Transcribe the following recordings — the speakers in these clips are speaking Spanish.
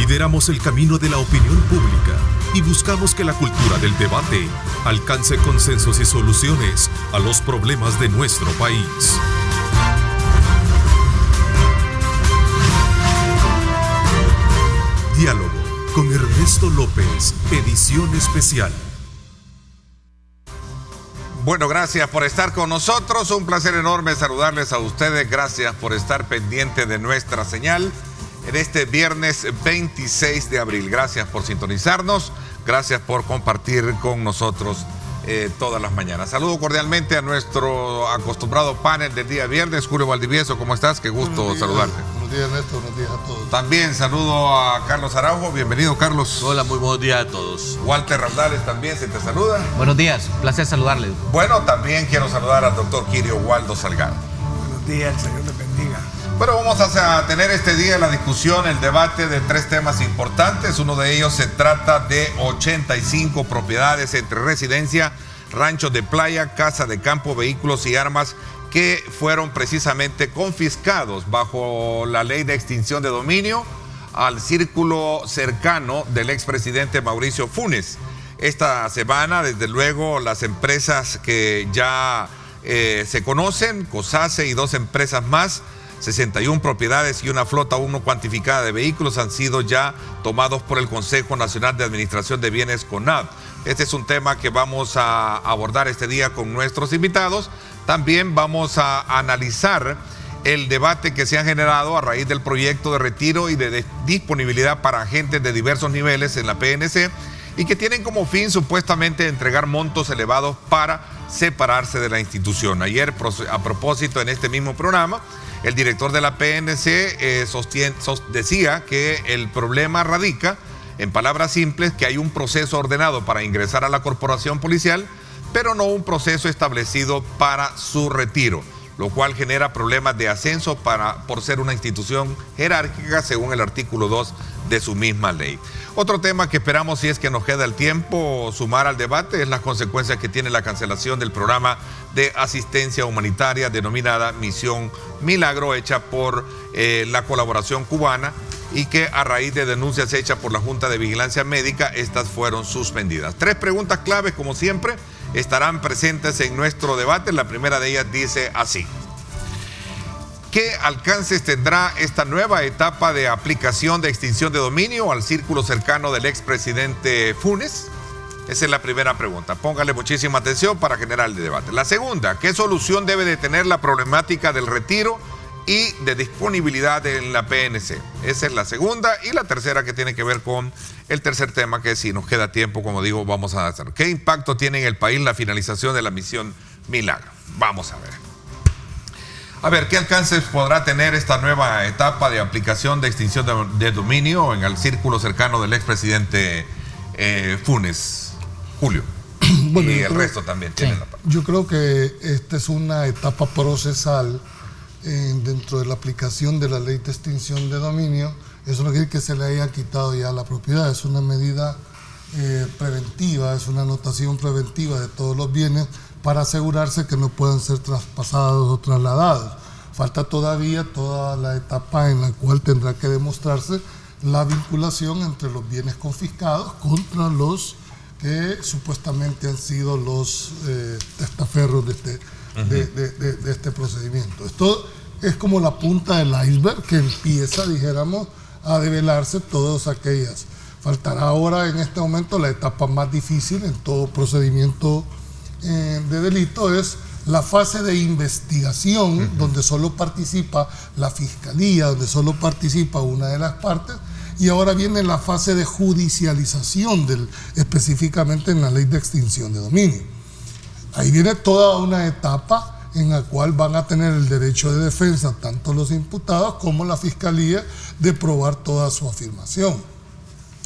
Lideramos el camino de la opinión pública y buscamos que la cultura del debate alcance consensos y soluciones a los problemas de nuestro país. Diálogo con Ernesto López, edición especial. Bueno, gracias por estar con nosotros. Un placer enorme saludarles a ustedes. Gracias por estar pendiente de nuestra señal en este viernes 26 de abril. Gracias por sintonizarnos. Gracias por compartir con nosotros todas las mañanas. Saludo cordialmente a nuestro acostumbrado panel del día viernes. Julio Valdivieso, ¿cómo estás? Qué gusto saludarte. Buenos días, Néstor. Buenos días a todos. También saludo a Carlos Araujo. Bienvenido, Carlos. Hola, muy buenos días a todos. Walter Raudales también se te saluda. Buenos días, placer saludarles. Bueno, también quiero saludar al doctor Kirio Waldo Salgado. Buenos días, el Señor te bendiga. Bueno, vamos a tener este día la discusión, el debate de tres temas importantes. Uno de ellos se trata de 85 propiedades entre residencia, ranchos de playa, casa de campo, vehículos y armas que fueron precisamente confiscados bajo la ley de extinción de dominio al círculo cercano del expresidente Mauricio Funes. Esta semana, desde luego, las empresas que ya se conocen, COSACE y dos empresas más, 61 propiedades y una flota aún no cuantificada de vehículos han sido ya tomados por el Consejo Nacional de Administración de Bienes, CONAB. Este es un tema que vamos a abordar este día con nuestros invitados. También vamos a analizar el debate que se ha generado a raíz del proyecto de retiro y de disponibilidad para agentes de diversos niveles en la PNC y que tienen como fin supuestamente entregar montos elevados para separarse de la institución. Ayer, a propósito, en este mismo programa, el director de la PNC decía que el problema radica, en palabras simples, que hay un proceso ordenado para ingresar a la corporación policial, pero no un proceso establecido para su retiro, lo cual genera problemas de ascenso por ser una institución jerárquica según el artículo 2 de su misma ley. Otro tema que esperamos, si es que nos queda el tiempo, sumar al debate es las consecuencias que tiene la cancelación del programa de asistencia humanitaria denominada Misión Milagro, hecha por la colaboración cubana y que a raíz de denuncias hechas por la Junta de Vigilancia Médica, estas fueron suspendidas. Tres preguntas claves, como siempre, estarán presentes en nuestro debate. La primera de ellas dice así: ¿qué alcances tendrá esta nueva etapa de aplicación de extinción de dominio al círculo cercano del expresidente Funes? Esa es la primera pregunta. Póngale muchísima atención para generar el debate. La segunda: ¿qué solución debe de tener la problemática del retiro y de disponibilidad en la PNC? Esa es la segunda. Y la tercera, que tiene que ver con el tercer tema, que si nos queda tiempo, como digo, vamos a hacer. ¿Qué impacto tiene en el país la finalización de la Misión Milagro? Vamos a ver. A ver, ¿qué alcances podrá tener esta nueva etapa de aplicación de extinción de dominio en el círculo cercano del expresidente Funes? Julio. Bueno, y el resto también tiene la parte. Yo creo que esta es una etapa procesal dentro de la aplicación de la ley de extinción de dominio. Eso no quiere decir que se le haya quitado ya la propiedad, es una medida preventiva, es una anotación preventiva de todos los bienes para asegurarse que no puedan ser traspasados o trasladados. Falta todavía toda la etapa en la cual tendrá que demostrarse la vinculación entre los bienes confiscados contra los que supuestamente han sido los testaferros de este procedimiento. Esto es como la punta del iceberg que empieza, dijéramos, a develarse todas aquellas. Faltará ahora en este momento la etapa más difícil en todo procedimiento de delito, es la fase de investigación, donde solo participa la fiscalía, donde solo participa una de las partes, y ahora viene la fase de judicialización específicamente en la ley de extinción de dominio. Ahí viene toda una etapa en la cual van a tener el derecho de defensa tanto los imputados como la fiscalía de probar toda su afirmación.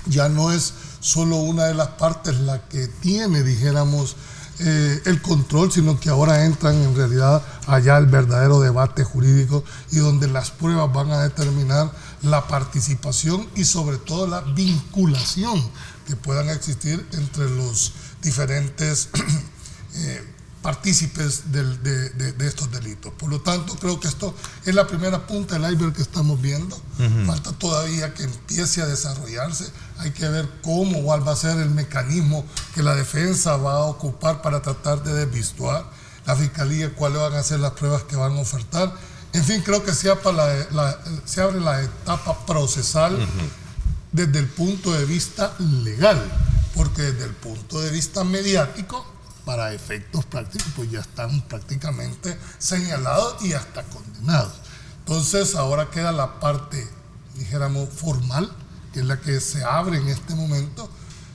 Ya no es solo una de las partes la que tiene, dijéramos, el control, sino que ahora entran en realidad allá el verdadero debate jurídico y donde las pruebas van a determinar la participación y sobre todo la vinculación que puedan existir entre los diferentes partícipes de estos delitos. Por lo tanto, creo que esto es la primera punta del iceberg que estamos viendo. Falta todavía que empiece a desarrollarse. Hay que ver cuál va a ser el mecanismo que la defensa va a ocupar para tratar de desvirtuar, la fiscalía cuáles van a ser las pruebas que van a ofertar. En fin, creo que se abre la etapa procesal desde el punto de vista legal, porque desde el punto de vista mediático, para efectos prácticos, pues ya están prácticamente señalados y hasta condenados. Entonces, ahora queda la parte, dijéramos, formal, que es la que se abre en este momento,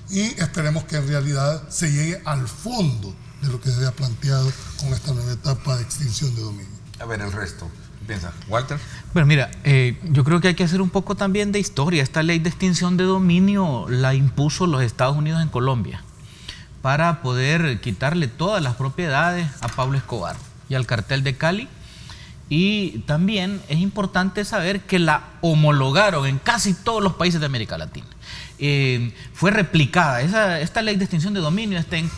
y esperemos que en realidad se llegue al fondo de lo que se ha planteado con esta nueva etapa de extinción de dominio. A ver, el resto. Piensa, Walter. Bueno, mira, yo creo que hay que hacer un poco también de historia. Esta ley de extinción de dominio la impuso los Estados Unidos en Colombia para poder quitarle todas las propiedades a Pablo Escobar y al cartel de Cali. Y también es importante saber que la homologaron en casi todos los países de América Latina. Fue replicada. Esta ley de extinción de dominio está en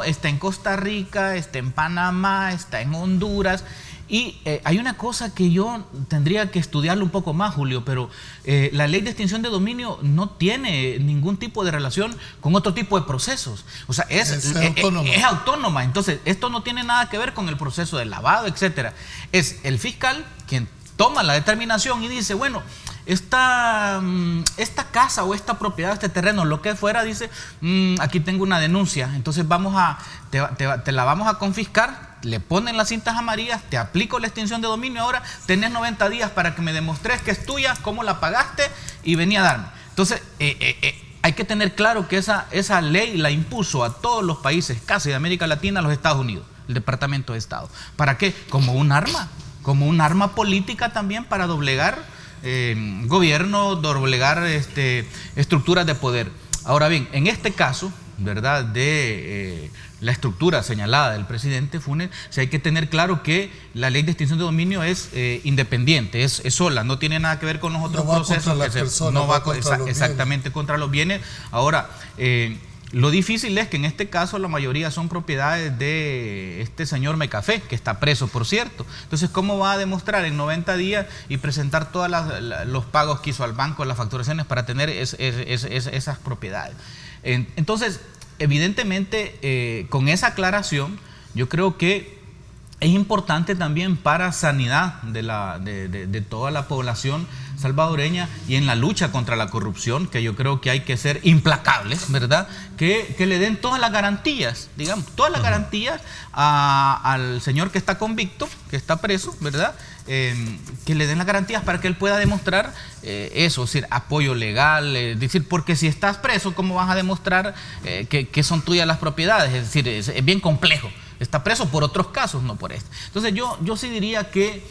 está en Costa Rica, está en Panamá, está en Honduras. Y hay una cosa que yo tendría que estudiarlo un poco más, Julio, pero la ley de extinción de dominio no tiene ningún tipo de relación con otro tipo de procesos. O sea, es autónoma. Entonces, esto no tiene nada que ver con el proceso de lavado, etcétera. Es el fiscal quien toma la determinación y dice, bueno, esta casa o esta propiedad, este terreno, lo que fuera, dice, aquí tengo una denuncia, entonces te la vamos a confiscar. Le ponen las cintas amarillas, te aplico la extinción de dominio, ahora tenés 90 días para que me demostres que es tuya, cómo la pagaste y vení a darme. Entonces, hay que tener claro que esa ley la impuso a todos los países, casi de América Latina, a los Estados Unidos, el Departamento de Estado. ¿Para qué? Como un arma política también para doblegar gobierno, doblegar estructuras de poder. Ahora bien, en este caso, ¿verdad?, de la estructura señalada del presidente Funes, sí hay que tener claro que la ley de extinción de dominio es independiente, es sola, no tiene nada que ver con los otros procesos, no va exactamente contra los bienes. Ahora, lo difícil es que en este caso la mayoría son propiedades de este señor Mecafé, que está preso, por cierto. Entonces, ¿cómo va a demostrar en 90 días y presentar todos los pagos que hizo al banco, las facturaciones para tener esas propiedades? Entonces, evidentemente, con esa aclaración, yo creo que es importante también para sanidad de toda la población salvadoreña y en la lucha contra la corrupción, que yo creo que hay que ser implacables, ¿verdad? Que le den todas las garantías, digamos, todas las garantías al señor que está convicto, que está preso, ¿verdad? Que le den las garantías para que él pueda demostrar eso, es decir, apoyo legal, decir, porque si estás preso, ¿cómo vas a demostrar que son tuyas las propiedades? Es decir, es bien complejo. Está preso por otros casos, no por este. Entonces yo sí diría que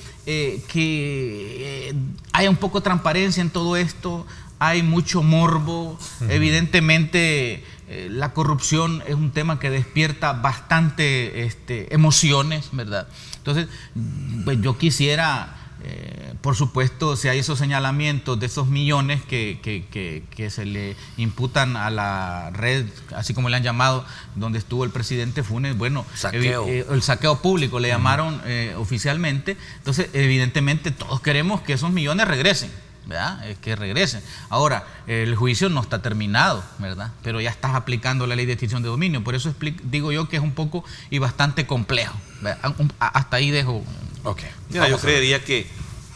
haya un poco de transparencia en todo esto, hay mucho morbo, evidentemente la corrupción es un tema que despierta bastante emociones, ¿verdad? Entonces, pues yo quisiera, por supuesto, si hay esos señalamientos de esos millones que se le imputan a la red, así como le han llamado, donde estuvo el presidente Funes, bueno, el saqueo público le llamaron oficialmente. Entonces, evidentemente, todos queremos que esos millones regresen, ¿verdad? Que regresen. Ahora, el juicio no está terminado, ¿verdad? Pero ya estás aplicando la ley de extinción de dominio. Por eso digo yo que es un poco y bastante complejo, ¿verdad? Hasta ahí dejo. Ok. Mira, yo creería que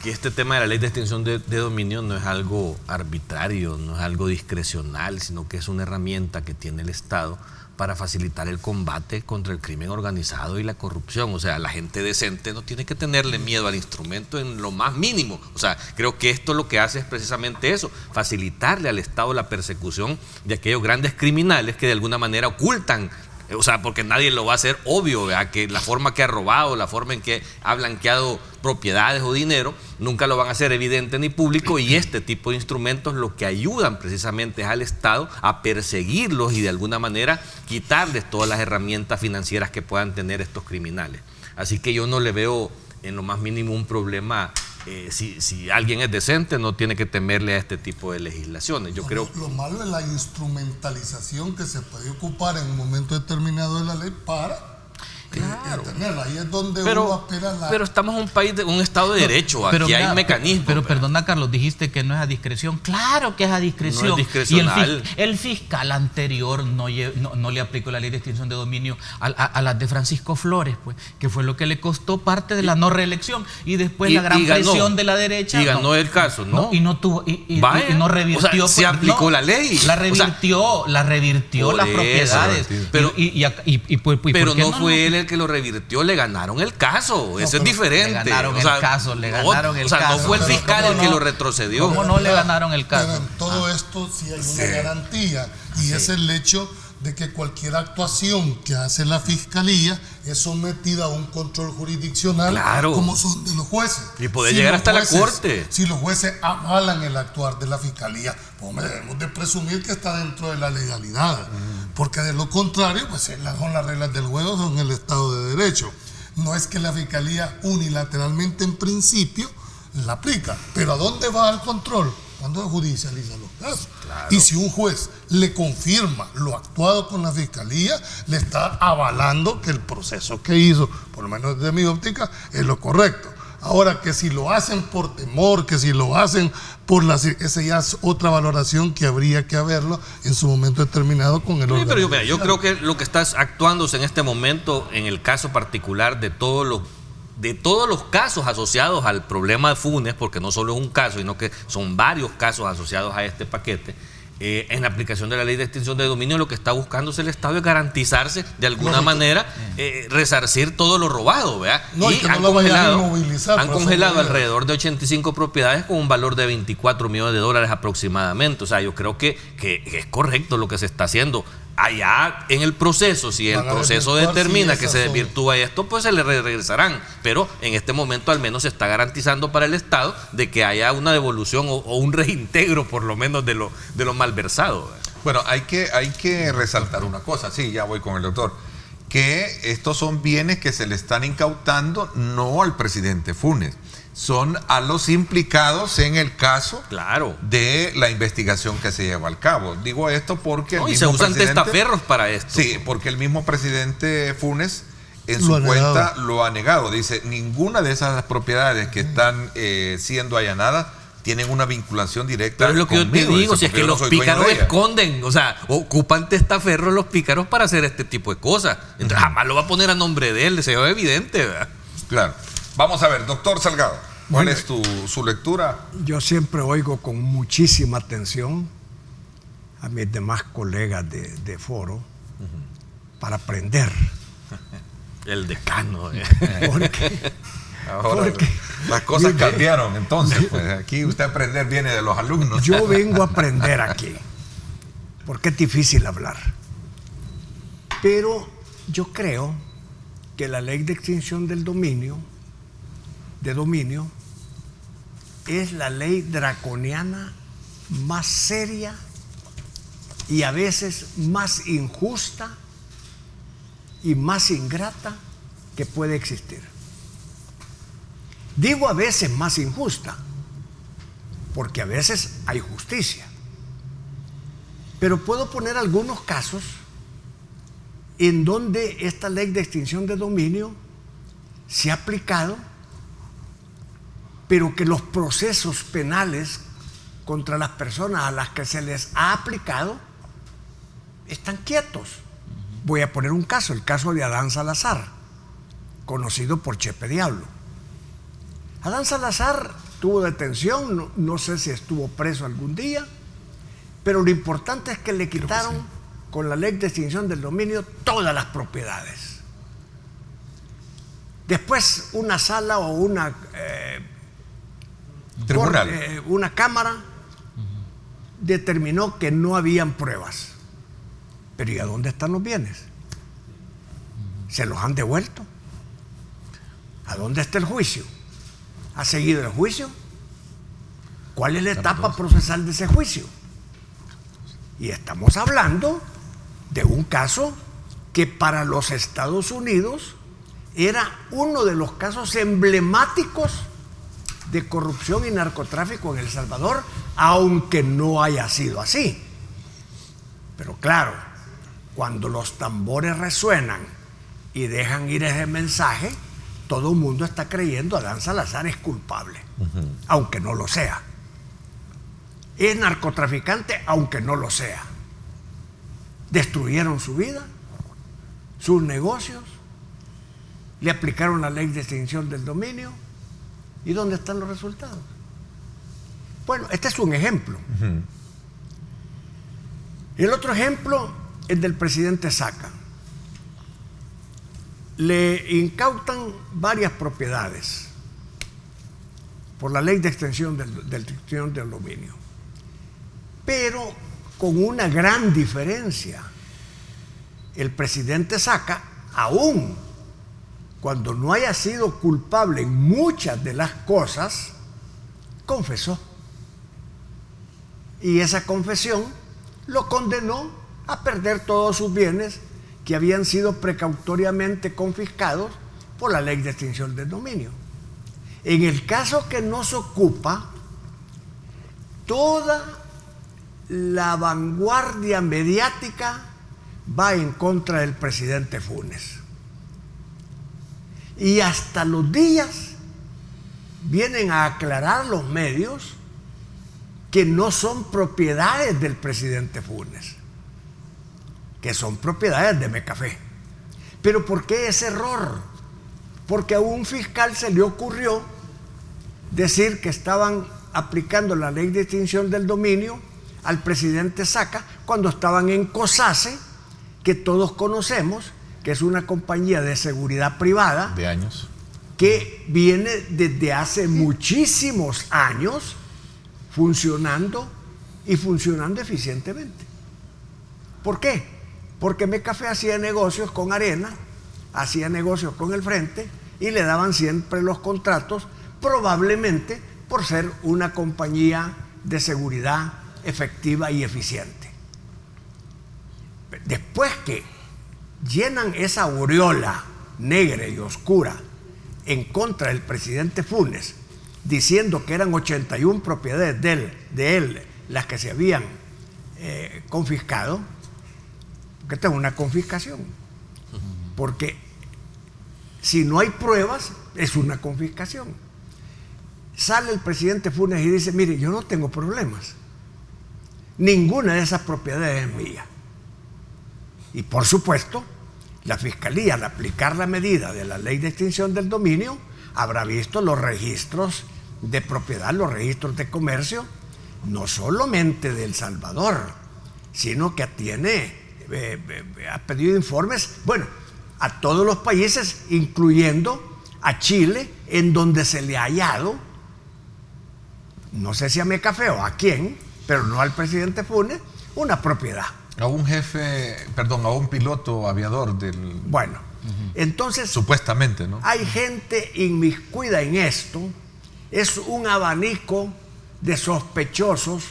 este tema de la ley de extinción de dominio no es algo arbitrario, no es algo discrecional, sino que es una herramienta que tiene el Estado para facilitar el combate contra el crimen organizado y la corrupción. O sea, la gente decente no tiene que tenerle miedo al instrumento en lo más mínimo. O sea, creo que esto lo que hace es precisamente eso, facilitarle al Estado la persecución de aquellos grandes criminales que de alguna manera ocultan. O sea, porque nadie lo va a hacer obvio, ¿verdad? Que la forma que ha robado, la forma en que ha blanqueado propiedades o dinero, nunca lo van a hacer evidente ni público, y este tipo de instrumentos lo que ayudan precisamente es al Estado a perseguirlos y de alguna manera quitarles todas las herramientas financieras que puedan tener estos criminales. Así que yo no le veo en lo más mínimo un problema. Si alguien es decente, no tiene que temerle a este tipo de legislaciones. Yo creo lo malo es la instrumentalización que se puede ocupar en un momento determinado de la ley para tenerla. Ahí es donde Pero, uno apela a la... pero estamos en un país, un Estado de Derecho, aquí mira, hay mecanismos. Pero perdona, Carlos, dijiste que no es a discreción. Claro que es a discreción. No es discrecional. Y el fiscal anterior no le aplicó la ley de extinción de dominio a las de Francisco Flores, pues, que fue lo que le costó parte de la no reelección. Y después la gran presión de la derecha. Y ganó el caso, ¿no? Y no tuvo, y no revirtió. O sea, se aplicó la ley. La revirtió, las propiedades. Pero, pero no fue él el que lo revirtió, le ganaron el caso. Eso es diferente. Le ganaron el caso. O sea, no fue el fiscal el que lo retrocedió. ¿Cómo no le ganaron el caso? Pero en todo esto sí hay una garantía, y es el hecho de que cualquier actuación que hace la fiscalía es sometida a un control jurisdiccional, claro, como son de los jueces. Y puede llegar hasta la corte. Si los jueces avalan el actuar de la fiscalía, pues debemos de presumir que está dentro de la legalidad, porque de lo contrario, pues son las reglas del juego, son el Estado de Derecho. No es que la fiscalía unilateralmente en principio la aplica, pero ¿a dónde va el control? Cuando judicializa los casos. Claro. Y si un juez le confirma lo actuado con la fiscalía, le está avalando que el proceso que hizo, por lo menos desde mi óptica, es lo correcto. Ahora, que si lo hacen por temor, que si lo hacen por esa ya es otra valoración que habría que haberlo en su momento determinado con el órgano. Pero yo creo que lo que está actuándose en este momento, en el caso particular de todos los casos asociados al problema de Funes, porque no solo es un caso, sino que son varios casos asociados a este paquete, en la aplicación de la ley de extinción de dominio, lo que está buscando es el Estado de garantizarse de alguna manera, resarcir todo lo robado, ¿verdad? No, y han congelado alrededor de 85 propiedades con un valor de $24 millones aproximadamente. O sea, yo creo que es correcto lo que se está haciendo. Allá en el proceso, si el proceso determina que se desvirtúa esto, pues se le regresarán. Pero en este momento al menos se está garantizando para el Estado de que haya una devolución o un reintegro por lo menos de lo malversado. Bueno, hay que resaltar una cosa, sí, ya voy con el doctor, que estos son bienes que se le están incautando no al presidente Funes, son a los implicados en el caso, claro, de la investigación que se lleva a cabo. Digo esto porque el mismo se usan testaferros para esto. Sí, porque el mismo presidente Funes en su cuenta lo ha negado. Dice, ninguna de esas propiedades que están siendo allanadas tienen una vinculación directa. Pero es lo que conmigo, yo te digo, si es que los pícaros esconden, o sea, ocupan testaferros los pícaros para hacer este tipo de cosas. Entonces jamás lo va a poner a nombre de él, se ve evidente, ¿verdad? Claro. Vamos a ver, doctor Salgado, ¿cuál es su lectura? Yo siempre oigo con muchísima atención a mis demás colegas de foro para aprender. El decano. Porque las cosas cambiaron, entonces, pues aquí usted aprender viene de los alumnos. Yo vengo a aprender aquí, porque es difícil hablar. Pero yo creo que la ley de extinción del dominio es la ley draconiana más seria y a veces más injusta y más ingrata que puede existir. Digo a veces más injusta, porque a veces hay justicia. Pero puedo poner algunos casos en donde esta ley de extinción de dominio se ha aplicado, pero que los procesos penales contra las personas a las que se les ha aplicado están quietos. Voy a poner un caso, el caso de Adán Salazar, conocido por Chepe Diablo. Adán Salazar tuvo detención, no sé si estuvo preso algún día, pero lo importante es que le quitaron con la ley de extinción del dominio todas las propiedades. Después una sala o una tribunal, una cámara determinó que no habían pruebas. Pero ¿y a dónde están los bienes? ¿Se los han devuelto? ¿A dónde está el juicio? ¿Ha seguido el juicio? ¿Cuál es la etapa procesal de ese juicio? Y estamos hablando de un caso que para los Estados Unidos era uno de los casos emblemáticos de corrupción y narcotráfico en El Salvador, aunque no haya sido así. Pero claro, cuando los tambores resuenan y dejan ir ese mensaje, todo el mundo está creyendo Adán Salazar es culpable, aunque no lo sea. Es narcotraficante, aunque no lo sea. Destruyeron su vida, sus negocios, le aplicaron la ley de extinción del dominio. ¿Y dónde están los resultados? Bueno, este es un ejemplo. El otro ejemplo es del presidente Saca. Le incautan varias propiedades por la ley de extinción del dominio, pero con una gran diferencia. El presidente Saca, aún cuando no haya sido culpable en muchas de las cosas, confesó. Y esa confesión lo condenó a perder todos sus bienes que habían sido precautoriamente confiscados por la ley de extinción del dominio. En el caso que nos ocupa, toda la vanguardia mediática va en contra del presidente Funes. Y hasta los días vienen a aclarar los medios que no son propiedades del presidente Funes, que son propiedades de Mecafé. ¿Pero por qué ese error? Porque a un fiscal se le ocurrió decir que estaban aplicando la ley de extinción del dominio al presidente Saca cuando estaban en COSACE, que todos conocemos, que es una compañía de seguridad privada de años, que viene desde hace muchísimos años funcionando y funcionando eficientemente. ¿Por qué? Porque Mecafé hacía negocios con Arena, hacía negocios con el Frente y le daban siempre los contratos, probablemente por ser una compañía de seguridad efectiva y eficiente. Después que llenan esa aureola negra y oscura en contra del presidente Funes, diciendo que eran 81 propiedades de él las que se habían confiscado, porque esta es una confiscación, porque si no hay pruebas es una confiscación. Sale el presidente Funes y dice: mire, yo no tengo problemas, ninguna de esas propiedades es mía. Y por supuesto, la Fiscalía, al aplicar la medida de la ley de extinción del dominio, habrá visto los registros de propiedad, los registros de comercio, no solamente de El Salvador, sino que ha pedido informes, bueno, a todos los países, incluyendo a Chile, en donde se le ha hallado, no sé si a Mecafé o a quién, pero no al presidente Funes, una propiedad. A un a un piloto aviador del... Bueno, entonces... Supuestamente, ¿no? Hay gente inmiscuida en esto, es un abanico de sospechosos,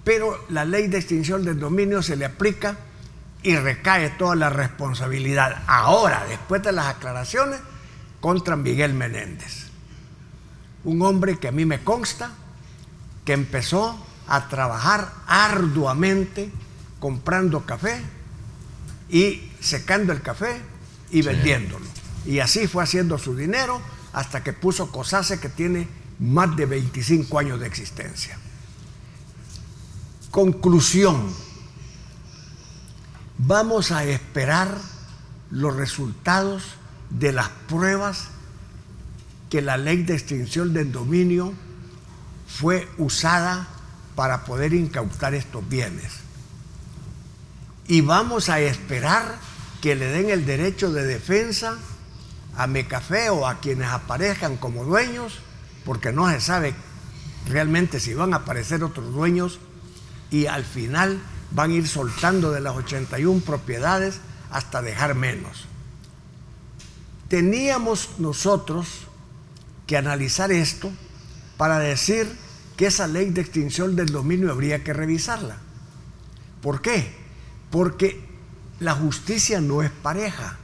pero la ley de extinción del dominio se le aplica y recae toda la responsabilidad. Ahora, después de las aclaraciones, contra Miguel Menéndez. Un hombre que a mí me consta que empezó a trabajar arduamente comprando café y secando el café y vendiéndolo. Y así fue haciendo su dinero hasta que puso COSACE, que tiene más de 25 años de existencia. Conclusión: vamos a esperar los resultados de las pruebas que la ley de extinción del dominio fue usada para poder incautar estos bienes. Y vamos a esperar que le den el derecho de defensa a Mecafé o a quienes aparezcan como dueños, porque no se sabe realmente si van a aparecer otros dueños, y al final van a ir soltando de las 81 propiedades hasta dejar menos. Teníamos nosotros que analizar esto para decir que esa ley de extinción del dominio habría que revisarla. ¿Por qué? Porque la justicia no es pareja.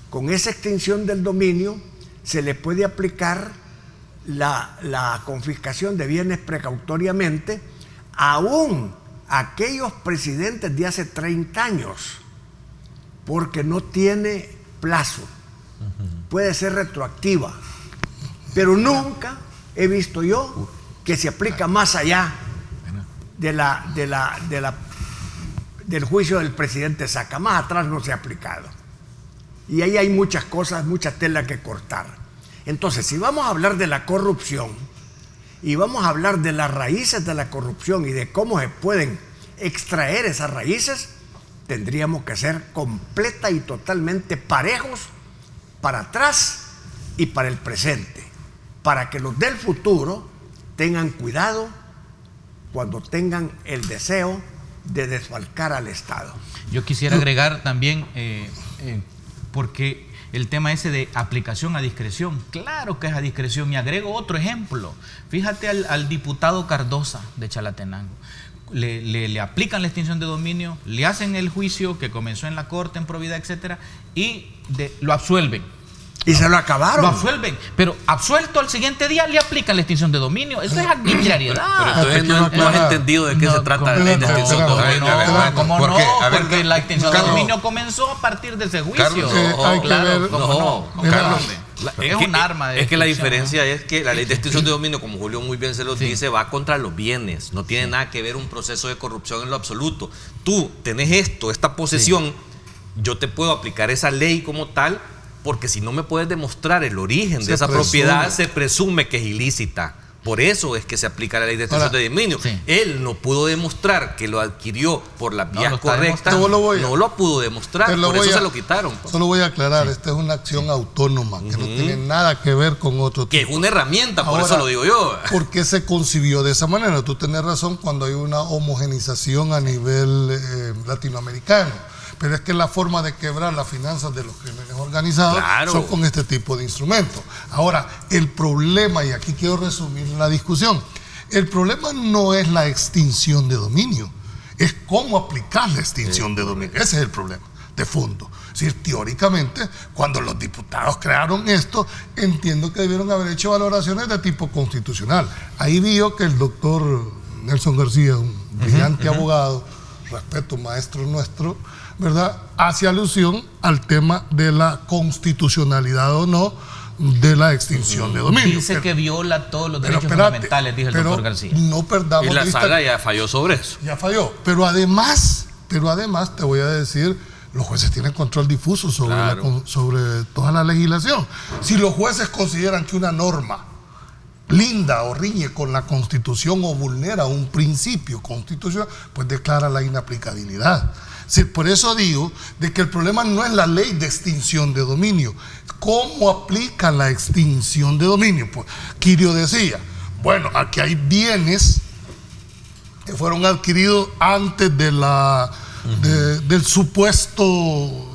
Con esa extinción del dominio se le puede aplicar la confiscación de bienes precautoriamente aún a aquellos presidentes de hace 30 años, porque no tiene plazo, puede ser retroactiva, pero nunca he visto yo que se aplica más allá del juicio del presidente Saca. Más atrás no se ha aplicado. Y ahí hay muchas cosas, mucha tela que cortar. Entonces, si vamos a hablar de la corrupción y vamos a hablar de las raíces de la corrupción y de cómo se pueden extraer esas raíces, tendríamos que ser completa y totalmente parejos para atrás y para el presente, para que los del futuro tengan cuidado cuando tengan el deseo de desfalcar al Estado. Yo quisiera agregar también, porque el tema ese de aplicación a discreción, claro que es a discreción, y agrego otro ejemplo. Fíjate al diputado Cardosa de Chalatenango. Le aplican la extinción de dominio, le hacen el juicio que comenzó en la corte, en probidad, etcétera, y lo absuelven. Y se lo acabaron. Lo absuelven, pero absuelto al siguiente día le aplican la extinción de dominio. Eso es arbitrariedad. Pero entonces no has entendido de qué se trata la extinción de dominio. ¿Cómo no? Porque la extinción de dominio comenzó a partir de ese juicio. Es un arma de es que la destrucción, diferencia es que la ley de extinción de dominio, como Julio muy bien se lo dice, va contra los bienes. No tiene nada que ver un proceso de corrupción en lo absoluto. Tú tenés esta posesión, yo te puedo aplicar esa ley como tal, porque si no me puedes demostrar el origen de esa propiedad, se presume que es ilícita. Por eso es que se aplica la ley de extinción de dominio. Él no pudo demostrar que lo adquirió por las vías correctas. No lo pudo demostrar, por eso se lo quitaron. Solo voy a aclarar, esta es una acción autónoma, que no tiene nada que ver con otro tipo. Que es una herramienta, por eso lo digo yo. ¿Por qué se concibió de esa manera? Tú tenés razón cuando hay una homogenización a nivel latinoamericano. Pero es que la forma de quebrar las finanzas de los crímenes organizados son con este tipo de instrumentos. Ahora, el problema, y aquí quiero resumir la discusión, el problema no es la extinción de dominio, es cómo aplicar la extinción de dominio. Ese es el problema de fondo. Es decir, teóricamente, cuando los diputados crearon esto, entiendo que debieron haber hecho valoraciones de tipo constitucional. Ahí vio que el doctor Nelson García, un brillante abogado, respeto, maestro nuestro, ¿verdad?, hace alusión al tema de la constitucionalidad o no de la extinción de dominio. Dice que viola todos los derechos fundamentales, dijo el doctor García. No perdamos y la sala ya falló sobre eso. Ya falló. Pero además te voy a decir, los jueces tienen control difuso sobre toda la legislación. Si los jueces consideran que una norma linda o riñe con la Constitución o vulnera un principio constitucional, pues declara la inaplicabilidad. Sí, por eso digo de que el problema no es la ley de extinción de dominio. ¿Cómo aplica la extinción de dominio? Pues Quirio decía, bueno, aquí hay bienes que fueron adquiridos antes de del supuesto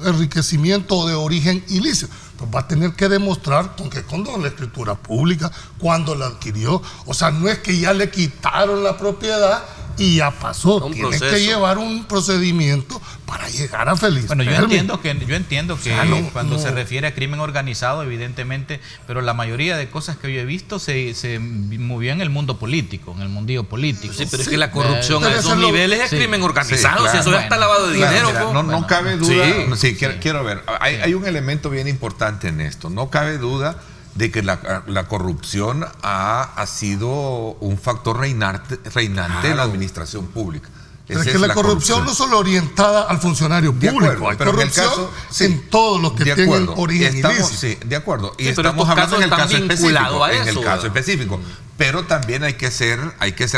enriquecimiento de origen ilícito. Pues va a tener que demostrar con qué condón la escritura pública, cuándo la adquirió. O sea, no es que ya le quitaron la propiedad y ya pasó. Tienes que llevar un procedimiento para llegar a feliz. Bueno, yo entiendo que cuando se refiere a crimen organizado, evidentemente, pero la mayoría de cosas que yo he visto se movió en el mundo político, en el mundillo político. Sí, pero es que la corrupción a esos niveles es crimen organizado. Si eso ya está lavado de dinero. Mira, no cabe duda. Quiero ver. Hay un elemento bien importante en esto. No cabe duda de que la corrupción ha sido un factor reinante en la administración pública. Pero es que la corrupción no solo orientada al funcionario público, hay corrupción en todos los que tienen origen ilícito. Sí, de acuerdo. Y estamos hablando en el caso específico. Pero también hay que ser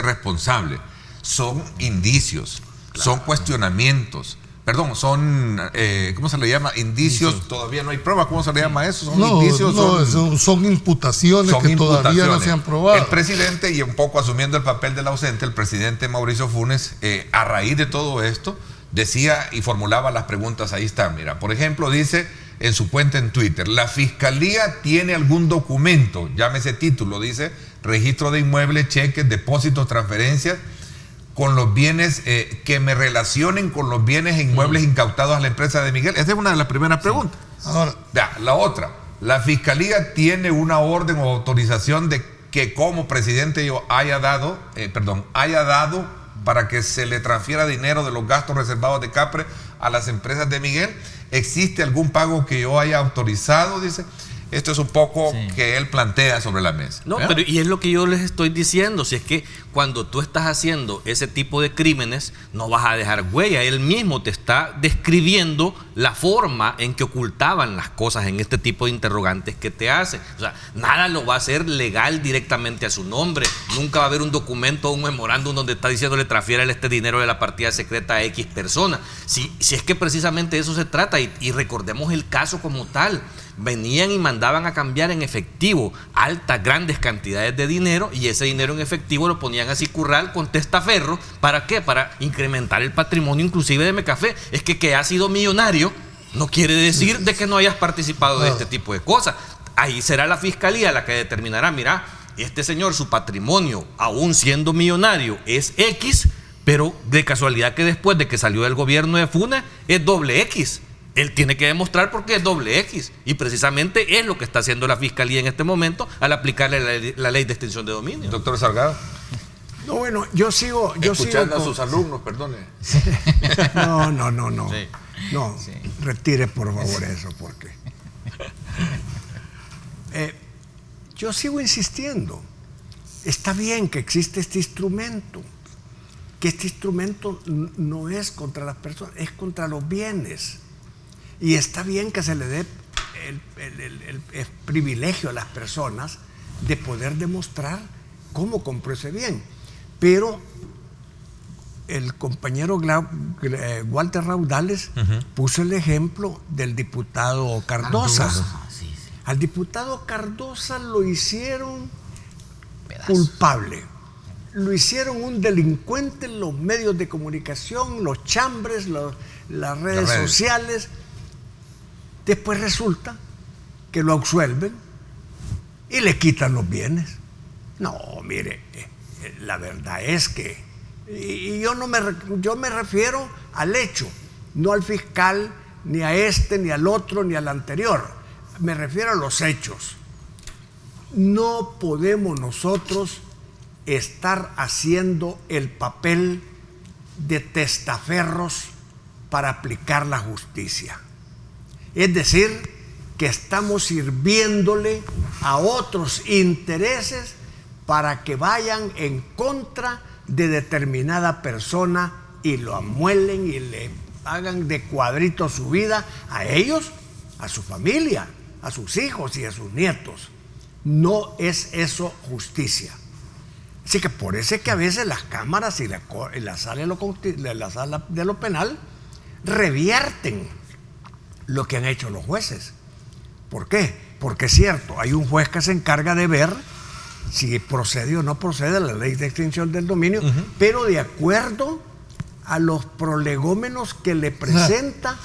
responsable. Son indicios, son cuestionamientos. Perdón, son, ¿cómo se le llama? Indicios, todavía no hay prueba. ¿Cómo se le llama eso? Son indicios. Son imputaciones que todavía no se han probado. El presidente, y un poco asumiendo el papel del ausente, el presidente Mauricio Funes, a raíz de todo esto, decía y formulaba las preguntas. Ahí está, mira. Por ejemplo, dice en su cuenta en Twitter, la Fiscalía tiene algún documento, llámese título, dice, registro de inmuebles, cheques, depósitos, transferencias, con los bienes que me relacionen con los bienes e inmuebles incautados a la empresa de Miguel. Esa es una de las primeras preguntas. Ahora, la otra, la Fiscalía tiene una orden o autorización de que como presidente yo haya dado para que se le transfiera dinero de los gastos reservados de Capre a las empresas de Miguel. ¿Existe algún pago que yo haya autorizado? Dice. Esto es un poco que él plantea sobre la mesa. No, pero y es lo que yo les estoy diciendo. Si es que cuando tú estás haciendo ese tipo de crímenes, no vas a dejar huella. Él mismo te está describiendo la forma en que ocultaban las cosas en este tipo de interrogantes que te hace. O sea, nada lo va a hacer legal directamente a su nombre. Nunca va a haber un documento o un memorándum donde está diciéndole transfiérale este dinero de la partida secreta a X persona. Si es que precisamente de eso se trata, y recordemos el caso como tal. Venían y mandaban a cambiar en efectivo altas, grandes cantidades de dinero, y ese dinero en efectivo lo ponían así curral con testaferro. ¿Para qué? Para incrementar el patrimonio inclusive de Mecafé. Es que has sido millonario no quiere decir de que no hayas participado de este tipo de cosas. Ahí será la fiscalía la que determinará, mira, este señor, su patrimonio, aún siendo millonario, es X, pero de casualidad que después de que salió del gobierno de Funes es doble X. Él tiene que demostrar por qué es doble X, y precisamente es lo que está haciendo la fiscalía en este momento al aplicarle la ley de extinción de dominio. Doctor Salgado. No, bueno, yo sigo Escuchando con... a sus alumnos, perdone. No. Sí. No, retire por favor eso, porque... yo sigo insistiendo. Está bien que existe este instrumento, que este instrumento no es contra las personas, es contra los bienes. Y está bien que se le dé el privilegio a las personas de poder demostrar cómo compró ese bien. Pero el compañero Walter Raudales puso el ejemplo del diputado Cardosa. Sí. Al diputado Cardosa lo hicieron culpable. Lo hicieron un delincuente en los medios de comunicación, los chambres, las redes sociales. Después resulta que lo absuelven y le quitan los bienes. No, mire, la verdad es que, y yo me refiero al hecho, no al fiscal, ni a este, ni al otro, ni al anterior. Me refiero a los hechos. No podemos nosotros estar haciendo el papel de testaferros para aplicar la justicia. Es decir, que estamos sirviéndole a otros intereses para que vayan en contra de determinada persona y lo amuelen y le hagan de cuadrito su vida a ellos, a su familia, a sus hijos y a sus nietos. No es eso justicia. Así que por eso es que a veces las cámaras y la sala de lo penal revierten lo que han hecho los jueces. ¿Por qué? Porque es cierto, hay un juez que se encarga de ver si procede o no procede la ley de extinción del dominio, pero de acuerdo a los prolegómenos que le presenta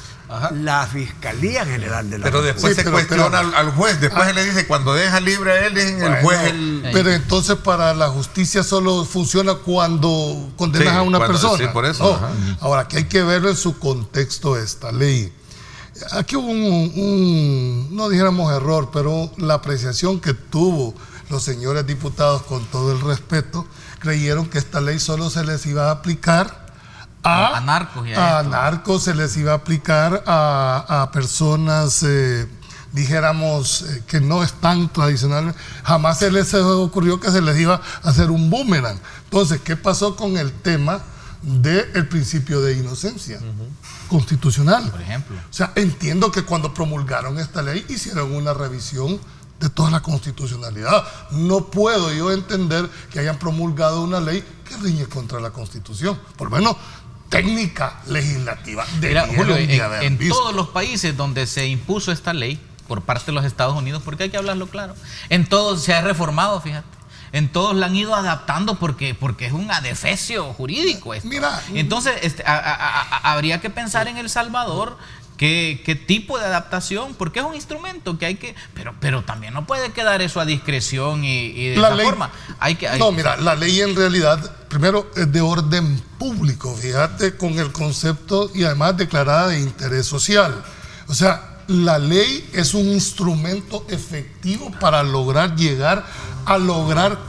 la Fiscalía General de la Pero después se cuestiona al juez, después él le dice, cuando deja libre a él, el juez... Pero entonces para la justicia solo funciona cuando condenas a una persona. Sí, por eso. Ahora, que hay que verlo en su contexto esta ley. Aquí hubo no dijéramos error, pero la apreciación que tuvo los señores diputados, con todo el respeto, creyeron que esta ley solo se les iba a aplicar a narcos. A narcos, se les iba a aplicar a personas, dijéramos, que no están tradicionales. Jamás se les ocurrió que se les iba a hacer un boomerang. Entonces, ¿qué pasó con el tema del principio de inocencia constitucional? Por ejemplo. O sea, entiendo que cuando promulgaron esta ley hicieron una revisión de toda la constitucionalidad. No puedo yo entender que hayan promulgado una ley que riñe contra la Constitución. Por lo menos técnica legislativa. Mira, Julio, en todos los países donde se impuso esta ley por parte de los Estados Unidos, porque hay que hablarlo claro, en todos se ha reformado, fíjate. En todos la han ido adaptando porque es un adefesio jurídico esto. Mira, entonces habría que pensar en El Salvador qué tipo de adaptación, porque es un instrumento que hay que, pero también no puede quedar eso a discreción y de esa forma. Mira, la ley en realidad primero es de orden público, fíjate, con el concepto y además declarada de interés social. O sea, la ley es un instrumento efectivo para lograr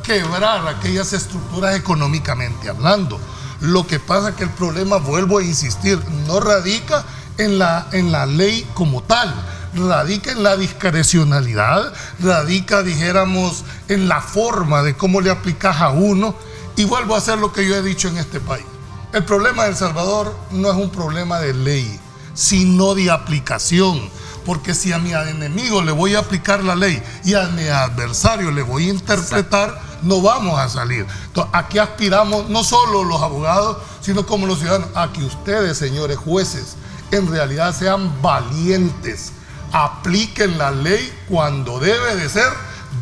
quebrar aquellas estructuras económicamente hablando. Lo que pasa es que el problema, vuelvo a insistir, no radica en la ley como tal, radica en la discrecionalidad, radica, dijéramos, en la forma de cómo le aplicas a uno. Y vuelvo a hacer lo que yo he dicho en este país. El problema de El Salvador no es un problema de ley, sino de aplicación. Porque si a mi enemigo le voy a aplicar la ley y a mi adversario le voy a interpretar, no vamos a salir. Entonces, aquí aspiramos no solo los abogados, sino como los ciudadanos, a que ustedes, señores jueces, en realidad sean valientes, apliquen la ley cuando debe de ser,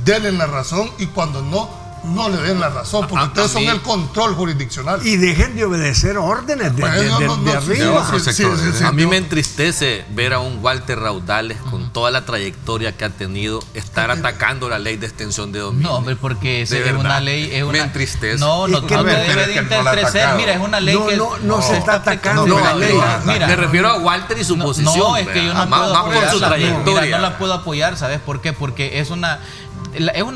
denle la razón, y cuando no le den la razón, porque ustedes son el control jurisdiccional. Y dejen de obedecer órdenes de arriba. A mí me entristece ver a un Walter Raudales con toda la trayectoria que ha tenido estar atacando la ley de extensión de dominio. No, hombre, porque es una ley... Me entristece. No debe de entristecer. Mira, es una ley que... No se está atacando la ley. Mira, me refiero a Walter y su posición. No, es que yo no puedo por su apoyarla. trayectoria. Mira, no la puedo apoyar, ¿sabes por qué? Porque es una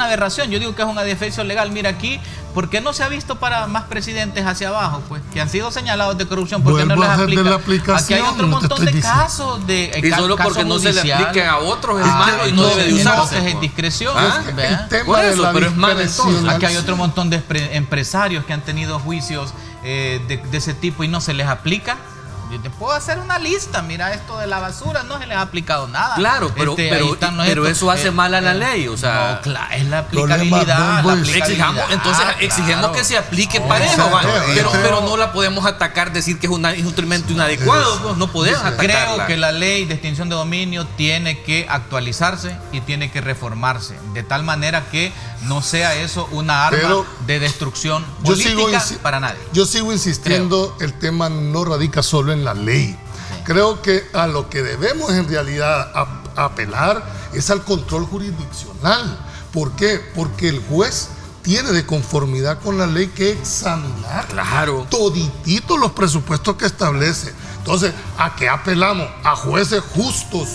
aberración. Yo digo que es un adefesio legal. Mira aquí, ¿por qué no se ha visto para más presidentes hacia abajo, pues, que han sido señalados de corrupción? ¿Por qué no les aplica? Aquí hay otro montón de casos de y solo porque no se le aplique a otros es malo y no debe de usarse. Entonces es discreción. El tema por eso, de la pero es malo entonces. Aquí hay otro montón de empresarios que han tenido juicios de ese tipo y no se les aplica. Yo te puedo hacer una lista. Mira, esto de la basura no se les ha aplicado nada. Claro, pero eso hace mal a la ley. O sea, no, claro, es la aplicabilidad. Exigimos que se aplique parejo, pero no la podemos atacar, decir que es un instrumento inadecuado. Pues, no podemos atacarla. Creo que la ley de extinción de dominio tiene que actualizarse y tiene que reformarse de tal manera que no sea eso una arma de destrucción política para nadie. Yo sigo insistiendo, el tema no radica solo en la ley. Creo que a lo que debemos en realidad apelar es al control jurisdiccional. ¿Por qué? Porque el juez tiene, de conformidad con la ley, que examinar todititos los presupuestos que establece. Entonces, ¿a qué apelamos? A jueces justos,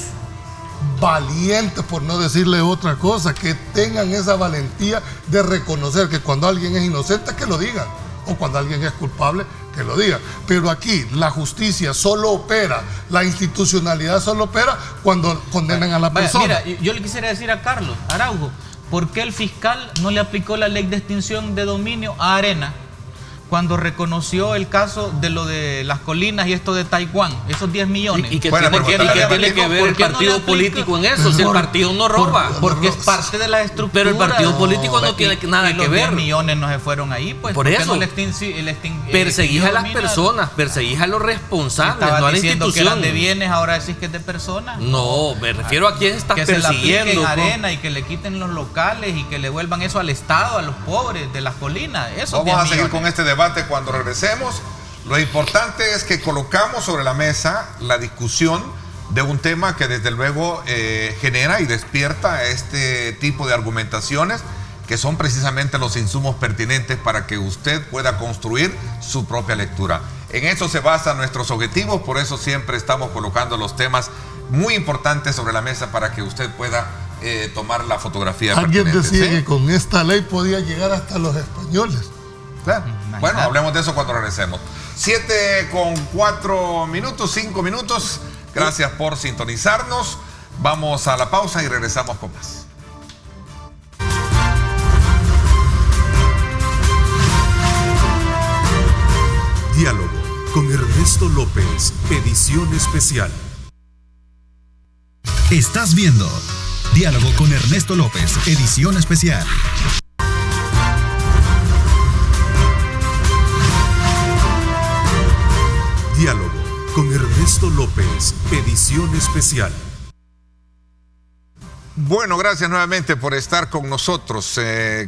valientes, por no decirle otra cosa, que tengan esa valentía de reconocer que cuando alguien es inocente, que lo digan, o cuando alguien es culpable, que lo digan. Pero aquí la justicia solo opera, la institucionalidad solo opera cuando condenan a la persona. Mira, yo le quisiera decir a Carlos Araujo, ¿por qué el fiscal no le aplicó la ley de extinción de dominio a Arena cuando reconoció el caso de lo de las colinas y esto de Taiwán, esos 10 millones? ¿Y qué tiene que ver el partido político en eso? Si el partido no roba. Porque es parte de la estructura. Pero el partido político no tiene nada que ver. Los 10 millones no se fueron ahí, pues. Por eso. Perseguís a las personas, perseguís a los responsables, no a la institución. Que eran de bienes, ahora decís que es de personas. No, me refiero a quién estás persiguiendo. Que se la apliquen Arena y que le quiten los locales y que le vuelvan eso al Estado, a los pobres de las colinas. Eso. Vamos a seguir con este debate cuando regresemos. Lo importante es que colocamos sobre la mesa la discusión de un tema que desde luego genera y despierta este tipo de argumentaciones, que son precisamente los insumos pertinentes para que usted pueda construir su propia lectura. En eso se basan nuestros objetivos, por eso siempre estamos colocando los temas muy importantes sobre la mesa para que usted pueda tomar la fotografía Alguien pertinente. decía que con esta ley podía llegar hasta los españoles. Claro. Bueno, hablemos de eso cuando regresemos. 7:04 minutos, 5 minutos. Gracias por sintonizarnos. Vamos a la pausa y regresamos con más. Diálogo con Ernesto López, edición especial. Estás viendo Diálogo con Ernesto López, edición especial. Diálogo con Ernesto López, edición especial. Bueno, gracias nuevamente por estar con nosotros.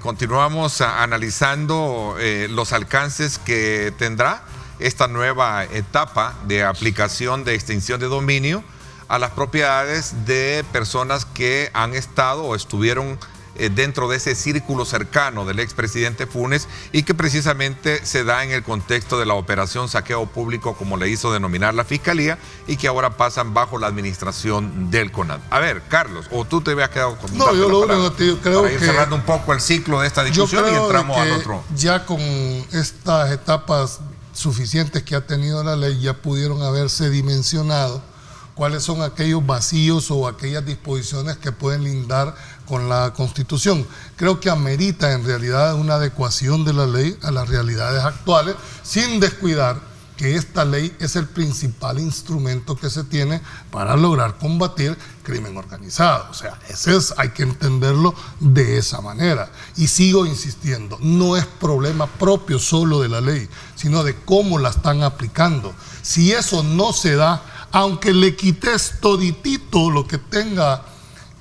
Continuamos analizando los alcances que tendrá esta nueva etapa de aplicación de extinción de dominio a las propiedades de personas que han estado o estuvieron dentro de ese círculo cercano del expresidente Funes y que precisamente se da en el contexto de la operación saqueo público, como le hizo denominar la Fiscalía, y que ahora pasan bajo la administración del CONAD. A ver, Carlos, o tú te habías quedado con No, yo lo único que creo para ir cerrando un poco el ciclo de esta discusión y entramos al otro. Ya con estas etapas suficientes que ha tenido la ley, ya pudieron haberse dimensionado cuáles son aquellos vacíos o aquellas disposiciones que pueden lindar con la Constitución. Creo que amerita en realidad una adecuación de la ley a las realidades actuales, sin descuidar que esta ley es el principal instrumento que se tiene para lograr combatir crimen organizado. O sea, hay que entenderlo de esa manera. Y sigo insistiendo, no es problema propio solo de la ley, sino de cómo la están aplicando. Si eso no se da, aunque le quites toditito lo que tenga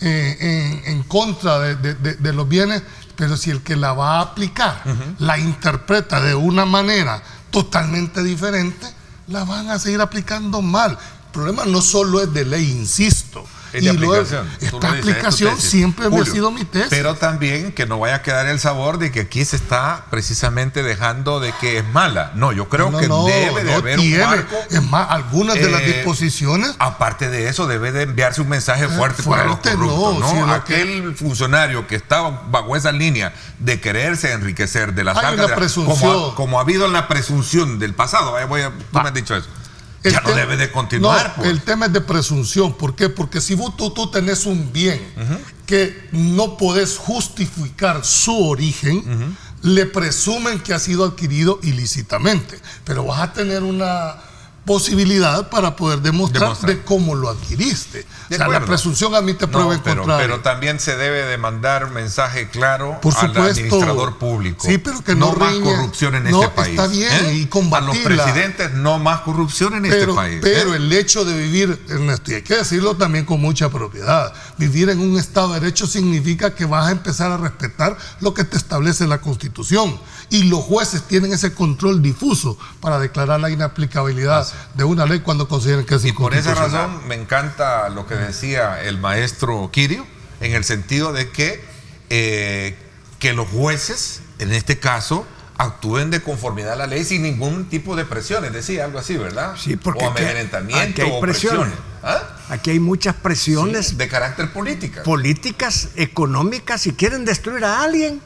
en contra de los bienes, pero si el que la va a aplicar la interpreta de una manera totalmente diferente, la van a seguir aplicando mal. El problema no solo es de ley, insisto. Es de aplicación. Esta aplicación siempre ha sido mi tesis. Pero también que no vaya a quedar el sabor de que aquí se está precisamente dejando de que es mala. No, yo creo que debe de haber un marco. Es más, algunas de las disposiciones. Aparte de eso, debe de enviarse un mensaje fuerte para los corruptos, ¿no? Sí, aquel funcionario que estaba bajo esa línea de quererse enriquecer de las arcas, como ha habido en la presunción del pasado. Tú me has dicho eso. Ya no debe de continuar. No, el tema es de presunción. ¿Por qué? Porque si tú tenés un bien que no podés justificar su origen, le presumen que ha sido adquirido ilícitamente. Pero vas a tener una posibilidad para poder demostrar de cómo lo adquiriste. O sea, la presunción admite prueba en contrario. Pero también se debe de mandar un mensaje claro al administrador público. Sí, pero que no más corrupción en este país. Está bien, y combatirla. A los presidentes, no más corrupción en este país. Pero el hecho de vivir, Ernesto, y hay que decirlo también con mucha propiedad, vivir en un Estado de Derecho significa que vas a empezar a respetar lo que te establece la Constitución. Y los jueces tienen ese control difuso para declarar la inaplicabilidad de una ley cuando consideren que es inconstitucional. Y por esa razón me encanta lo que decía el maestro Quirio, en el sentido de que los jueces, en este caso, actúen de conformidad a la ley sin ningún tipo de presiones, decía algo así, ¿verdad? Sí, porque o amedrentamiento aquí hay presiones. Aquí hay muchas presiones de carácter políticas, económicas. Si quieren destruir a alguien,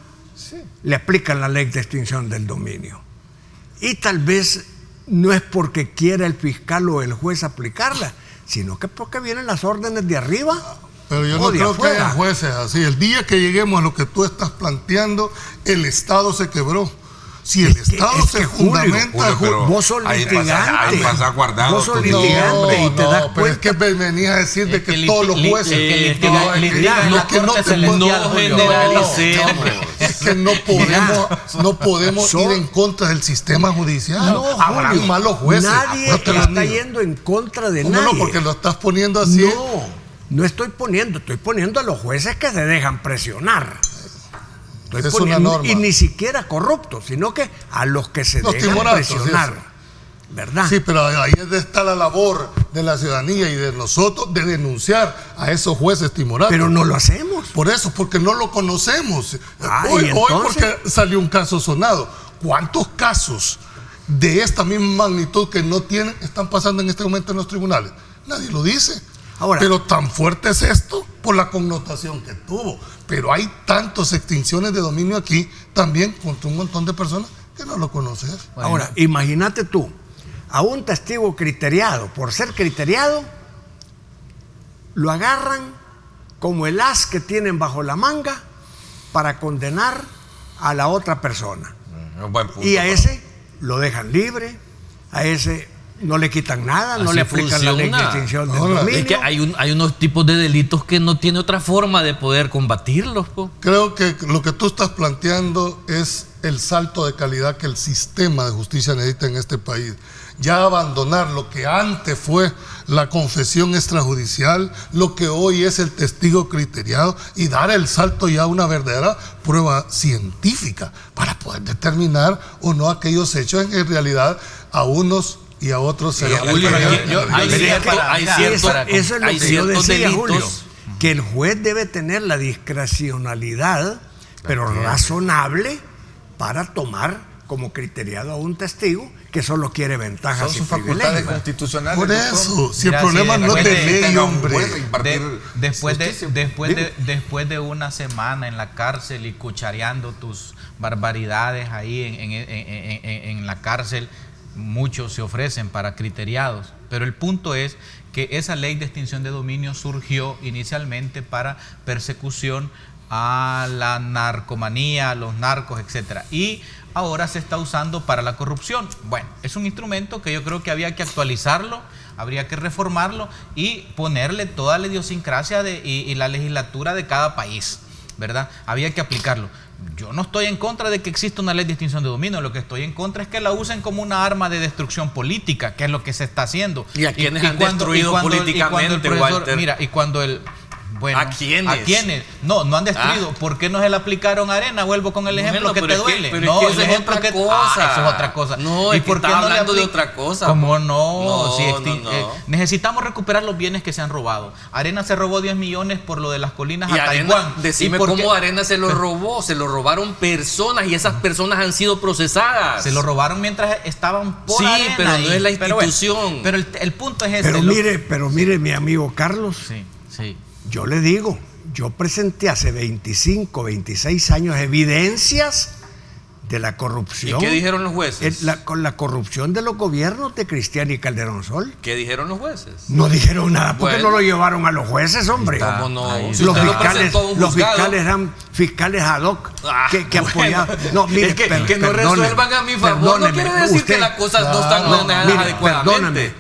le aplican la ley de extinción del dominio. Y tal vez no es porque quiera el fiscal o el juez aplicarla, sino que porque vienen las órdenes de arriba. Pero yo no creo que haya jueces así. El día que lleguemos a lo que tú estás planteando, el Estado se quebró. Si el Estado se fundamenta, vos sos litigante. Vos sos litigante y te das cuenta. Pero es que venías a decir de que todos los jueces Es que no podemos ir en contra del sistema judicial. Habrán malos jueces. Nadie está yendo en contra de nadie. No, porque lo estás poniendo así. No estoy poniendo a los jueces que se dejan presionar. Es una norma. Y ni siquiera corruptos, sino que a los que se dejan presionar. ¿Verdad? Sí, pero ahí está la labor de la ciudadanía y de nosotros de denunciar a esos jueces timoratos. Pero no lo hacemos. Por eso, porque no lo conocemos. Hoy porque salió un caso sonado. ¿Cuántos casos de esta misma magnitud que no tienen están pasando en este momento en los tribunales? Nadie lo dice. Ahora, pero tan fuerte es esto por la connotación que tuvo. Pero hay tantas extinciones de dominio aquí también contra un montón de personas que no lo conoces. Bueno. Ahora, imagínate tú, a un testigo criteriado, por ser criteriado, lo agarran como el as que tienen bajo la manga para condenar a la otra persona. Buen punto, y a ese lo dejan libre, a ese no le quitan nada, no le aplican la ley de extinción del dominio. Es que hay unos tipos de delitos que no tiene otra forma de poder combatirlos. Creo que lo que tú estás planteando es el salto de calidad que el sistema de justicia necesita en este país. Ya abandonar lo que antes fue la confesión extrajudicial, lo que hoy es el testigo criteriado, y dar el salto ya a una verdadera prueba científica para poder determinar o no aquellos hechos en que en realidad a unos y a otros se Eso es lo que yo decía, Julio, que el juez debe tener la discrecionalidad, pero razonable, para tomar como criteriado a un testigo que solo quiere ventajas. Son sus facultades constitucionales. Por eso, si el problema no es de ley, hombre. Después de una semana en la cárcel y cuchareando tus barbaridades ahí en la cárcel, muchos se ofrecen para criteriados, pero el punto es que esa ley de extinción de dominio surgió inicialmente para persecución a la narcomanía, a los narcos, etcétera, y ahora se está usando para la corrupción. Bueno, es un instrumento que yo creo que había que actualizarlo, habría que reformarlo y ponerle toda la idiosincrasia y la legislatura de cada país, ¿verdad? Había que aplicarlo. Yo no estoy en contra de que exista una ley de extinción de dominio, lo que estoy en contra es que la usen como una arma de destrucción política, que es lo que se está haciendo. ¿Y a quiénes han destruido políticamente, Walter? Mira, y cuando el... Bueno, ¿a quiénes? ¿A quiénes? No han destruido. ¿Por qué no se le aplicaron Arena? Vuelvo con el ejemplo que te duele. Pero es que eso es otra cosa. Eso es otra cosa. No, es que estaba hablando de otra cosa. ¿Cómo no? Necesitamos recuperar los bienes que se han robado. Arena se robó 10 millones por lo de las colinas a Taiwán. Decime cómo Arena se lo robó. Se lo robaron personas y esas personas han sido procesadas. Se lo robaron mientras estaban por Arena. Sí, pero no es la institución. Pero el punto es este. Pero mire, mi amigo Carlos. Sí. Yo le digo, yo presenté hace 25, 26 años evidencias de la corrupción. ¿Y qué dijeron los jueces? Con la corrupción de los gobiernos de Cristiano y Calderón Sol. ¿Qué dijeron los jueces? No dijeron nada, porque no lo llevaron a los jueces, hombre. ¿Cómo no? Si los fiscales eran fiscales ad hoc que apoyaban. No, mire, que no resuelvan a mi favor no quiere decir que las cosas no están manejadas adecuadamente.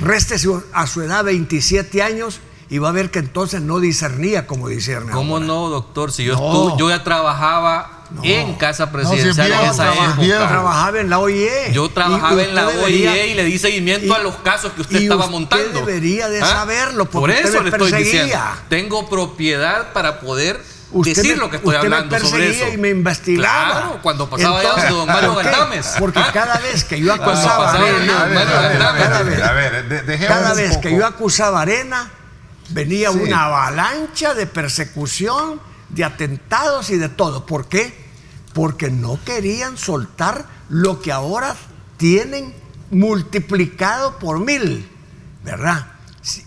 Réstese a su edad 27 años y va a ver que entonces no discernía como discierne. ¿Cómo ahora? No, doctor? Si yo ya trabajaba en Casa Presidencial en esa época. Trabajaba en la OIE. Yo trabajaba en la OIE y le di seguimiento a los casos que usted estaba montando. Usted debería de saberlo, porque por eso usted me le estoy perseguía. diciendo. Tengo propiedad para poder decir lo que estoy hablando sobre eso. Y me investigaba. Claro, cuando pasaba ya don Mario Galdames. Porque cada vez que yo acusaba cada vez que yo acusaba a Arena, venía una avalancha de persecución, de atentados y de todo. ¿Por qué? Porque no querían soltar lo que ahora tienen multiplicado por 1000, ¿verdad?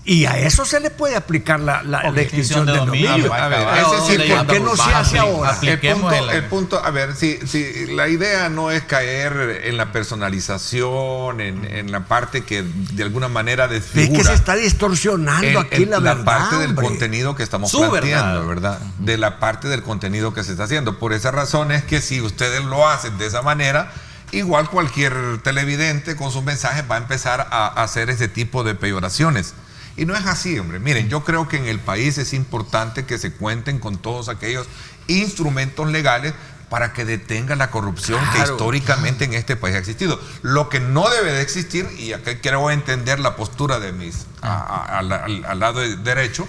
Y a eso se le puede aplicar la extinción de dominio. A ver, es decir, ¿por qué no se hace ahora? El punto, a ver, si la idea no es caer en la personalización, en la parte que de alguna manera desfigura. Es que se está distorsionando aquí la verdad. La parte del contenido que estamos planteando, ¿verdad? De la parte del contenido que se está haciendo. Por esa razón es que si ustedes lo hacen de esa manera, igual cualquier televidente con sus mensajes va a empezar a hacer ese tipo de peyoraciones. Y no es así, hombre. Miren, yo creo que en el país es importante que se cuenten con todos aquellos instrumentos legales para que detenga la corrupción que históricamente en este país ha existido. Lo que no debe de existir, y acá quiero entender la postura de mis al lado derecho,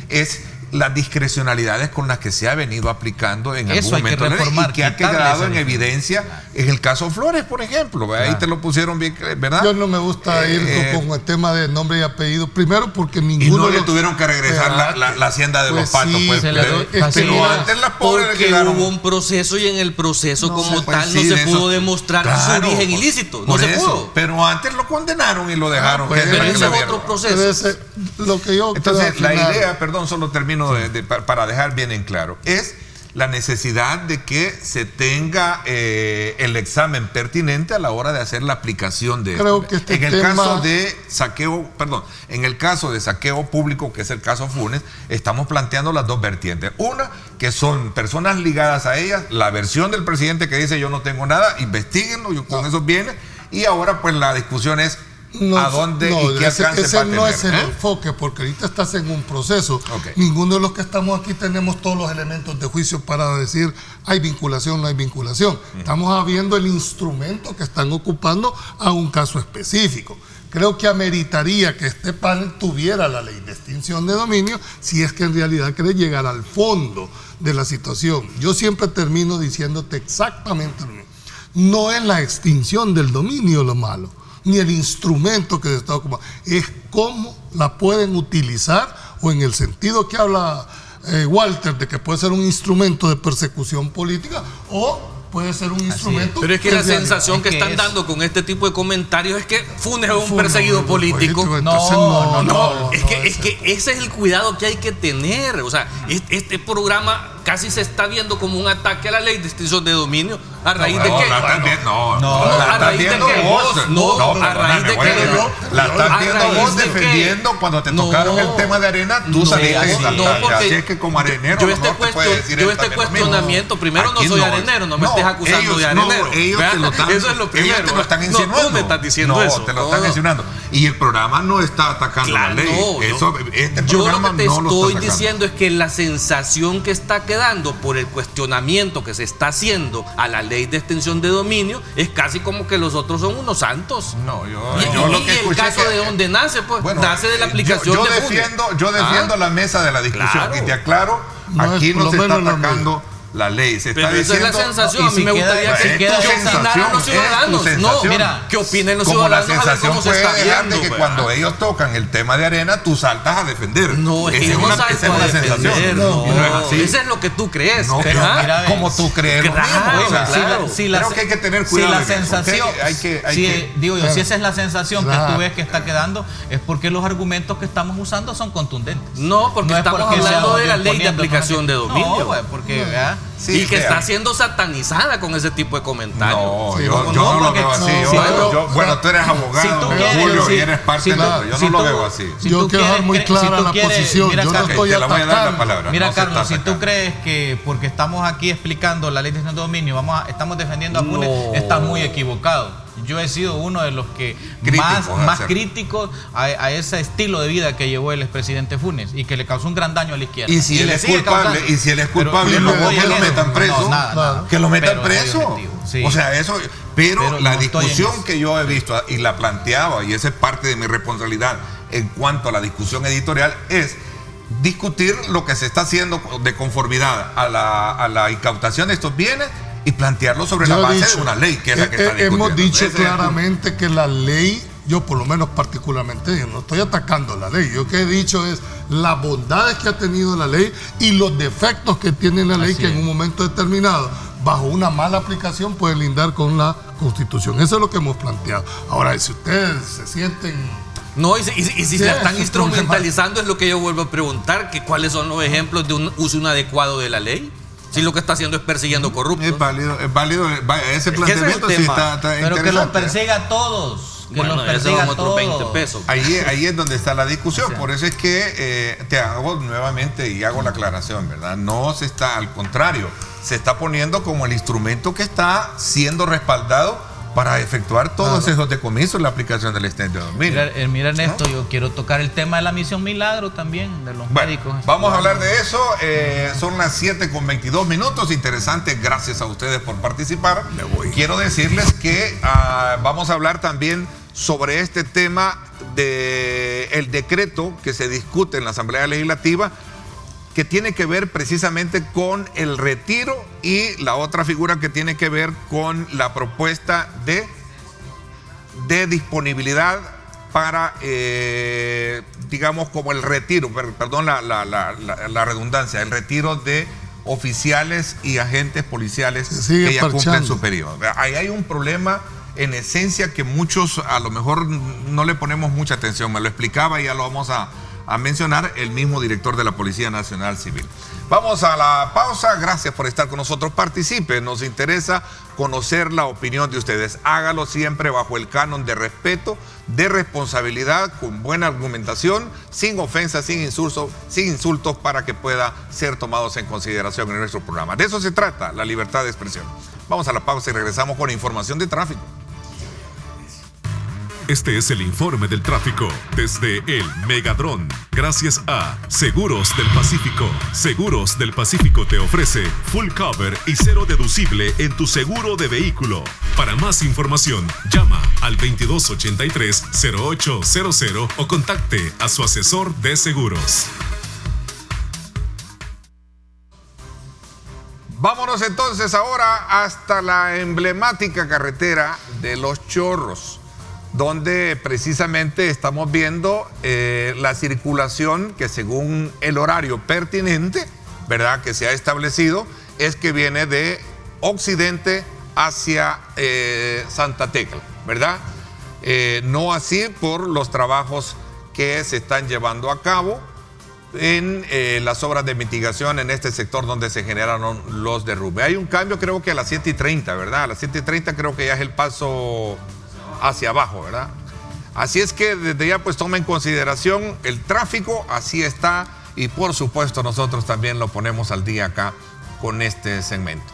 es las discrecionalidades con las que se ha venido aplicando en algún momento y que ha quedado en evidencia en el caso Flores, por ejemplo. Ahí te lo pusieron bien, ¿verdad? Yo no me gusta ir con el tema de nombre y apellido, primero porque ninguno... Y no le tuvieron que regresar la hacienda de los patos. Sí, pero antes las pobres porque hubo un proceso y en el proceso no se pudo demostrar su origen ilícito. No se pudo. Pero antes lo condenaron y lo dejaron. Pero ese es otro proceso. Entonces, la idea, perdón, solo termino para dejar bien en claro, es la necesidad de que se tenga el examen pertinente a la hora de hacer la aplicación de esto. En el caso de saqueo público, que es el caso Funes, estamos planteando las dos vertientes. Una, que son personas ligadas a ellas, la versión del presidente que dice yo no tengo nada, investiguenlo con esos bienes, y ahora pues la discusión es ¿a dónde y qué alcance ese va a tener? no es el enfoque, porque ahorita estás en un proceso. Ninguno de los que estamos aquí tenemos todos los elementos de juicio para decir hay vinculación, no hay vinculación. Estamos viendo el instrumento que están ocupando a un caso específico. Creo que ameritaría que este panel tuviera la ley de extinción de dominio si es que en realidad quiere llegar al fondo de la situación. Yo siempre termino diciéndote exactamente lo mismo. No es la extinción del dominio lo malo, ni el instrumento que se está ocupando, es cómo la pueden utilizar, o en el sentido que habla Walter, de que puede ser un instrumento de persecución política, o puede ser un instrumento... Pero es que la sensación que están dando con este tipo de comentarios es que Funes es un perseguido político. No, es que ese es el cuidado que hay que tener. O sea, este programa casi se está viendo como un ataque a la ley de extinción de dominio, ¿A raíz de qué? La estás viendo, ¿a la raíz de estás viendo qué? vos. No, ¿a raíz de qué? La estás viendo ¿A raíz vos de qué? defendiendo cuando te No. tocaron el tema de arena, tú No, saliste a no, exaltar. porque Así es que como arenero yo no este, te puede decir yo él este también lo mismo. cuestionamiento, primero no Aquí soy arenero, no me estés acusando ellos, de arenero. No, ellos ¿verdad? te lo están, eso es lo primero. ellos te lo están No, insinuando. tú me estás diciendo eso. te lo están insinuando. Y el programa no está atacando Claro, la ley. no, Este yo programa lo que te no lo está estoy atacando. diciendo es que la sensación que está quedando por el cuestionamiento que se está haciendo a la ley de extinción de dominio es casi como que los otros son unos santos. No, Y yo lo que el escuché caso que- de dónde nace, pues Bueno, nace de la aplicación yo de defiendo la mesa de la discusión. Claro. Y te aclaro, No es aquí por no lo se está menos lo atacando la ley. Se está Pero esa es diciendo. la sensación. y A mí si me queda- gustaría si que queda esa opinaran los ciudadanos. No, sensación. mira, que opinen los Como la ciudadanos a ver sensación cómo se puede está dejar viendo. de que pues. cuando ellos tocan el tema de arena, tú saltas a defender. No, es que yo no salto esa es a la defender. sensación. No, Y no es así. eso es lo que tú crees. No, pero, pero mira, como tú crees lo Claro, mismo. O sea, claro. creo que hay que tener cuidado. Si la en eso, sensación, ¿ok? Hay que- si esa es la sensación que Claro. tú ves que está quedando, es porque los argumentos que estamos usando son contundentes. No, porque es estamos porque hablando seamos de la ley de imponiendo aplicación de dominio. No, pues, porque, ¿verdad? Sí, y que vea. está siendo satanizada con ese tipo de comentarios. No, Sí, yo no, no lo porque- veo así. no, Bueno, tú eres abogado, si tú quieres, Julio, si- y eres parte si de tú- eso. Yo si no lo tú- veo así. si Yo tú quiero dejar quieres- muy si clara tú la quieres- posición. mira, Yo no Carlos, estoy te la voy a dar la atacando. palabra. Mira, no se Carlos, está si tú atacando. crees que porque estamos aquí explicando la ley de extinción de dominio, estamos defendiendo a Funes, No. estás muy equivocado. Yo he sido uno de los que Críticos, más hacer. críticos a ese estilo de vida que llevó el expresidente Funes y que le causó un gran daño a la izquierda. Y si él le es sigue culpable, causando. y si él es Pero- culpable, pero no, no que lo voy a- metan preso. no, nada. Que lo metan Pero soy preso. objetivo, sí. O sea, eso. Pero Pero la no estoy en discusión eso. que yo he visto y la planteaba, y esa es parte de mi responsabilidad en cuanto a la discusión editorial, es discutir lo que se está haciendo de conformidad a la incautación de estos bienes y plantearlo sobre la Yo he base dicho- de una ley, que es la que está discutiendo. hemos dicho Ese es el punto. claramente que la ley, yo por lo menos particularmente, yo no estoy atacando la ley. Yo que he dicho es las bondades que ha tenido la ley y los defectos que tiene la ley, Así que en es. un momento determinado, bajo una mala aplicación, puede lindar con la Constitución. Eso es lo que hemos planteado. Ahora, si ustedes se sienten... No, y si Sí, la están es un instrumentalizando, es lo que yo vuelvo a preguntar, que cuáles son los ejemplos de un uso inadecuado de la ley. Si lo que está haciendo es persiguiendo corruptos. Es válido, ese que ese es el planteamiento sí tema. está Pero que los interesante. persiga a todos. Que Bueno, los esos persiga son a otros todos. 20 pesos. Ahí es donde está la discusión. O sea. Por eso es que te hago nuevamente y hago la aclaración, ¿verdad? No se está, al contrario, se está poniendo como el instrumento que está siendo respaldado para efectuar todos esos decomisos, la aplicación del extinción de dominio. Mira, Ernesto, yo quiero tocar el tema de la misión Milagro también, de los Bueno, médicos. vamos a hablar de eso. Son las 7:22. Interesante, gracias a ustedes por participar. Quiero decirles que vamos a hablar también sobre este tema del decreto que se discute en la Asamblea Legislativa, que tiene que ver precisamente con el retiro, y la otra figura que tiene que ver con la propuesta de disponibilidad para, digamos, como el retiro, perdón la redundancia, el retiro de oficiales y agentes policiales Se sigue que ya cumplen parchando. su periodo. Ahí hay un problema en esencia que muchos a lo mejor no le ponemos mucha atención. Me lo explicaba y ya lo vamos a mencionar el mismo director de la Policía Nacional Civil. Vamos a la pausa. Gracias por estar con nosotros. Participe. Nos interesa conocer la opinión de ustedes. Hágalo siempre bajo el canon de respeto, de responsabilidad, con buena argumentación, sin ofensas, sin insultos, para que pueda ser tomados en consideración en nuestro programa. De eso se trata, la libertad de expresión. Vamos a la pausa y regresamos con información de tráfico. Este es el informe del tráfico desde el Megadrón. Gracias a Seguros del Pacífico. Seguros del Pacífico te ofrece full cover y cero deducible en tu seguro de vehículo. Para más información, llama al 2283-0800 o contacte a su asesor de seguros. Vámonos entonces ahora hasta la emblemática carretera de Los Chorros, donde precisamente estamos viendo la circulación que, según el horario pertinente, ¿verdad?, que se ha establecido, es que viene de occidente hacia Santa Tecla, ¿verdad? No así por los trabajos que se están llevando a cabo. en las obras de mitigación en este sector donde se generaron los derrumbes. Hay un cambio, creo que a las 7:30, ¿verdad? A las 7:30 creo que ya es el paso hacia abajo, ¿verdad? Así es que desde ya pues toma en consideración el tráfico, así está, y por supuesto nosotros también lo ponemos al día acá con este segmento.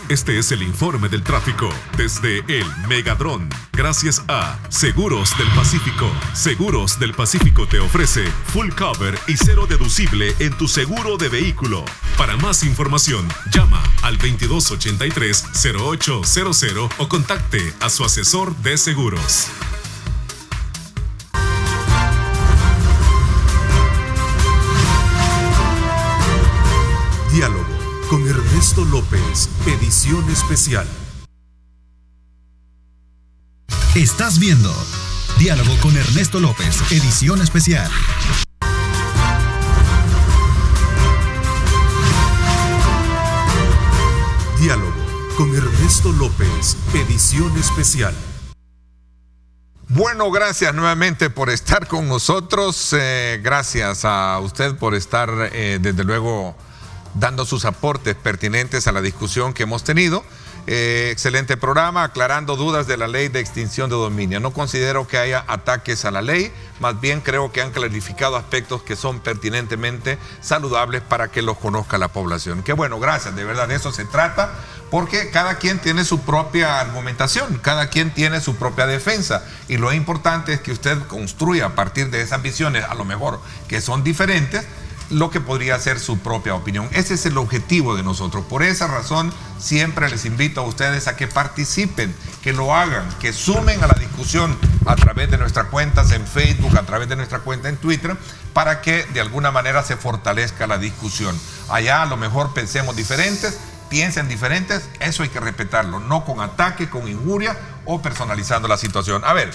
Este es el informe del tráfico desde el Megadrón. Gracias a Seguros del Pacífico. Seguros del Pacífico te ofrece full cover y cero deducible en tu seguro de vehículo. Para más información, llama al 2283-0800 o contacte a su asesor de seguros. Diálogo con Ernesto López, edición especial. Estás viendo Diálogo con Ernesto López, edición especial. Diálogo con Ernesto López, edición especial. Bueno, gracias nuevamente por estar con nosotros. Gracias a usted por estar, desde luego, dando sus aportes pertinentes a la discusión que hemos tenido. Excelente programa, aclarando dudas de la ley de extinción de dominio. No considero que haya ataques a la ley, más bien creo que han clarificado aspectos que son pertinentemente saludables para que los conozca la población. Qué bueno, gracias, de verdad, de eso se trata, porque cada quien tiene su propia argumentación, cada quien tiene su propia defensa, y lo importante es que usted construya a partir de esas visiones, a lo mejor que son diferentes, lo que podría ser su propia opinión. Ese es el objetivo de nosotros. Por esa razón, siempre les invito a ustedes a que participen, que lo hagan, que sumen a la discusión a través de nuestras cuentas en Facebook, a través de nuestra cuenta en Twitter, para que de alguna manera se fortalezca la discusión. Allá a lo mejor pensemos diferentes, piensen diferentes, eso hay que respetarlo, no con ataque, con injuria o personalizando la situación. A ver,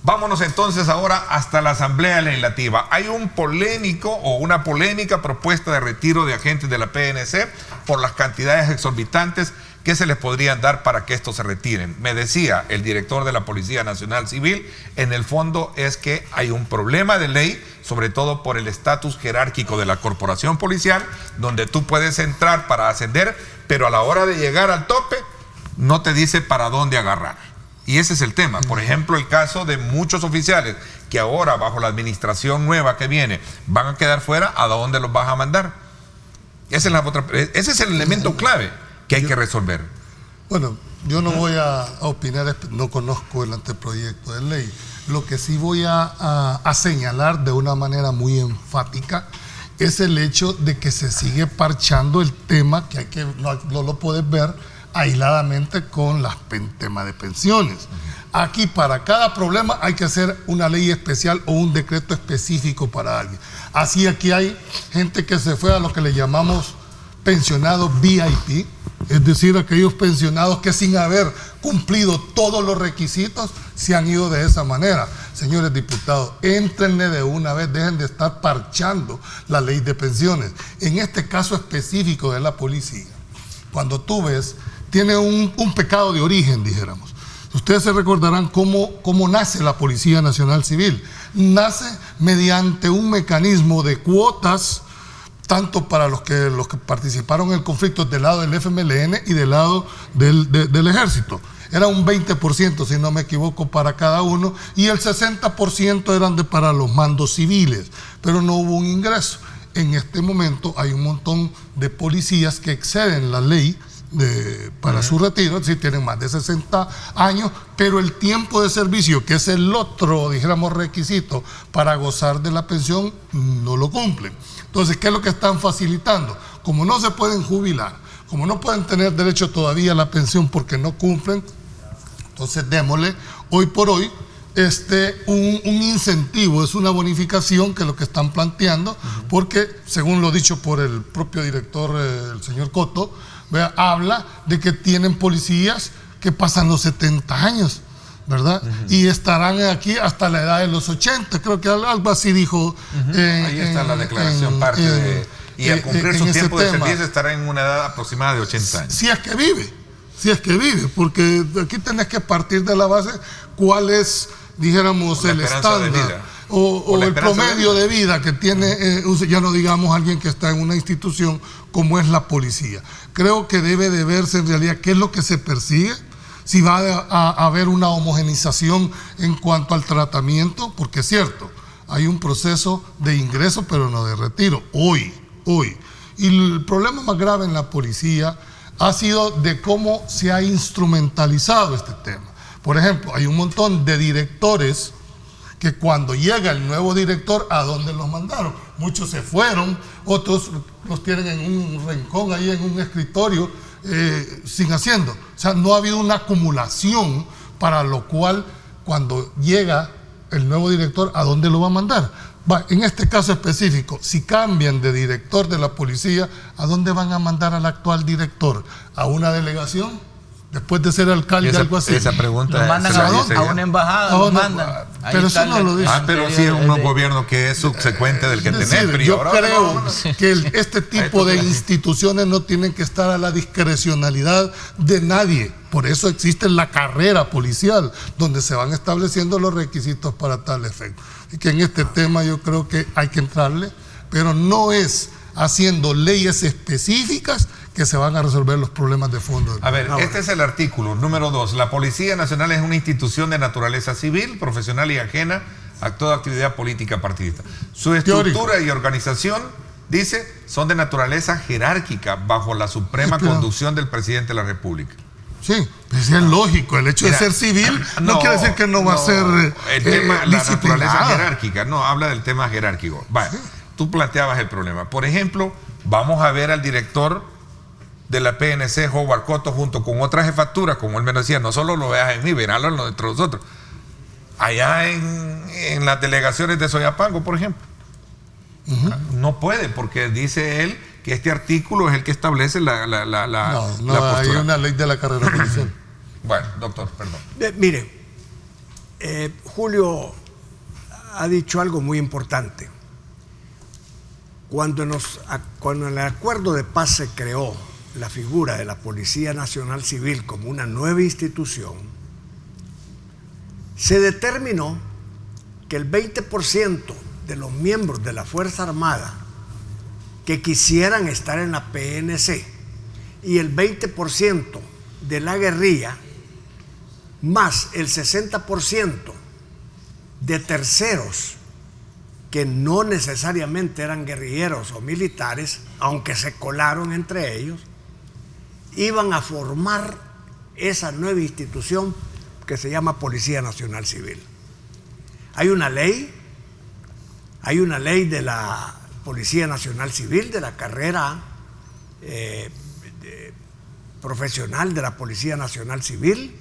vámonos entonces ahora hasta la Asamblea Legislativa. Hay un polémico o una polémica propuesta de retiro de agentes de la PNC por las cantidades exorbitantes que se les podrían dar para que estos se retiren. Me decía el director de la Policía Nacional Civil, en el fondo es que hay un problema de ley, sobre todo por el estatus jerárquico de la corporación policial, donde tú puedes entrar para ascender, pero a la hora de llegar al tope, no te dice para dónde agarrar. Y ese es el tema. Por ejemplo, el caso de muchos oficiales que ahora, bajo la administración nueva que viene, van a quedar fuera. ¿A dónde los vas a mandar? Ese es el elemento clave que hay que resolver. Bueno, yo no voy a opinar, no conozco el anteproyecto de ley. Lo que sí voy a señalar de una manera muy enfática es el hecho de que se sigue parchando el tema, que no lo puedes ver aisladamente con el tema de pensiones. Aquí para cada problema hay que hacer una ley especial o un decreto específico para alguien. Así aquí hay gente que se fue a lo que le llamamos pensionados VIP, es decir, aquellos pensionados que sin haber cumplido todos los requisitos se han ido de esa manera. Señores diputados, éntrenle de una vez, dejen de estar parchando la ley de pensiones. En este caso específico de la policía, cuando tú ves, tiene un pecado de origen, dijéramos. Ustedes se recordarán cómo nace la Policía Nacional Civil. Nace mediante un mecanismo de cuotas, tanto para los que participaron en el conflicto del lado del FMLN y del lado del Ejército. Era un 20%, si no me equivoco, para cada uno, y el 60% eran para los mandos civiles, pero no hubo un ingreso. En este momento hay un montón de policías que exceden la ley para su retiro, es decir, tienen más de 60 años, pero el tiempo de servicio, que es el otro, dijéramos, requisito para gozar de la pensión, no lo cumplen. Entonces, ¿qué es lo que están facilitando? Como no se pueden jubilar, como no pueden tener derecho todavía a la pensión porque no cumplen, entonces démosle hoy por hoy un incentivo, es una bonificación que es lo que están planteando, porque según lo dicho por el propio director, el señor Coto, habla de que tienen policías que pasan los 70 años, ¿verdad? Y estarán aquí hasta la edad de los 80, creo que algo así dijo. Ahí está la declaración, y al cumplir su tiempo de servicio estará en una edad aproximada de 80 años. Si es que vive, porque aquí tenés que partir de la base cuál es dijéramos, el estándar o el promedio de vida que tiene, ya no digamos alguien que está en una institución como es la policía. Creo que debe de verse en realidad qué es lo que se persigue, si va a haber una homogenización en cuanto al tratamiento, porque es cierto, hay un proceso de ingreso pero no de retiro, hoy. Y el problema más grave en la policía ha sido de cómo se ha instrumentalizado este tema. Por ejemplo, hay un montón de directores que cuando llega el nuevo director, ¿a dónde los mandaron? Muchos se fueron, otros los tienen en un rincón, ahí en un escritorio, sin haciendo. O sea, no ha habido una acumulación para lo cual cuando llega el nuevo director, ¿a dónde lo va a mandar? En este caso específico, si cambian de director de la policía, ¿a dónde van a mandar al actual director? ¿A una delegación? Después de ser alcalde, algo así. Esa pregunta lo mandan a una embajada, lo mandan. Pero eso no lo dice. Pero sí es un gobierno que es subsecuente del que tenemos. Yo creo que este tipo de instituciones no tienen que estar a la discrecionalidad de nadie. Por eso existe la carrera policial, donde se van estableciendo los requisitos para tal efecto. Y que en este tema yo creo que hay que entrarle, pero no es haciendo leyes específicas que se van a resolver los problemas de fondo. A ver, este es el artículo número 2. La Policía Nacional es una institución de naturaleza civil, profesional y ajena a toda actividad política partidista. Su estructura y organización, dice, son de naturaleza jerárquica bajo la suprema conducción del presidente de la República. Sí, pues es lógico. El hecho de ser civil no quiere decir que no va a ser el tema, la naturaleza jerárquica. No, habla del tema jerárquico. Vale, sí. Tú planteabas el problema. Por ejemplo, vamos a ver al director de la PNC, Howard Cotto, junto con otras jefaturas, como él me decía, no solo lo veas en mí, veralo entre nosotros. Allá en las delegaciones de Soyapango, por ejemplo. No puede, porque dice él que este artículo es el que establece la postura. Hay una ley de la carrera policial. Bueno, doctor, perdón. Mire, Julio ha dicho algo muy importante. Cuando en el acuerdo de paz se creó la figura de la Policía Nacional Civil como una nueva institución, se determinó que el 20% de los miembros de la Fuerza Armada que quisieran estar en la PNC y el 20% de la guerrilla, más el 60% de terceros que no necesariamente eran guerrilleros o militares, aunque se colaron entre ellos, iban a formar esa nueva institución que se llama Policía Nacional Civil. Hay una ley de la Policía Nacional Civil, de la carrera profesional de la Policía Nacional Civil,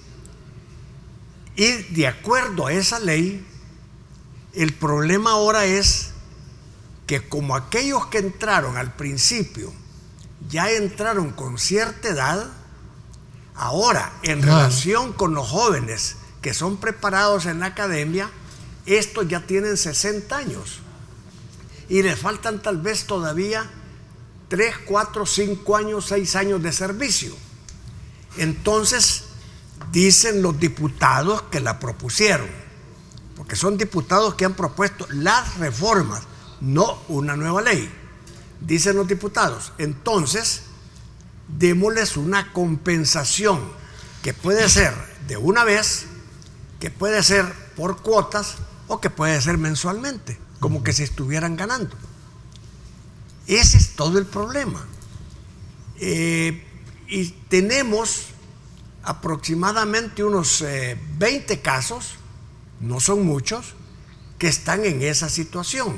y de acuerdo a esa ley, el problema ahora es que como aquellos que entraron al principio ya entraron con cierta edad, ahora en relación con los jóvenes que son preparados en la academia, estos ya tienen 60 años y les faltan tal vez todavía 3, 4, 5 años, 6 años de servicio. Entonces dicen los diputados que la propusieron, porque son diputados que han propuesto las reformas, no una nueva ley. Dicen los diputados, entonces démosles una compensación que puede ser de una vez, que puede ser por cuotas o que puede ser mensualmente, como que se estuvieran ganando. Ese es todo el problema. Y tenemos aproximadamente unos 20 casos, no son muchos, que están en esa situación.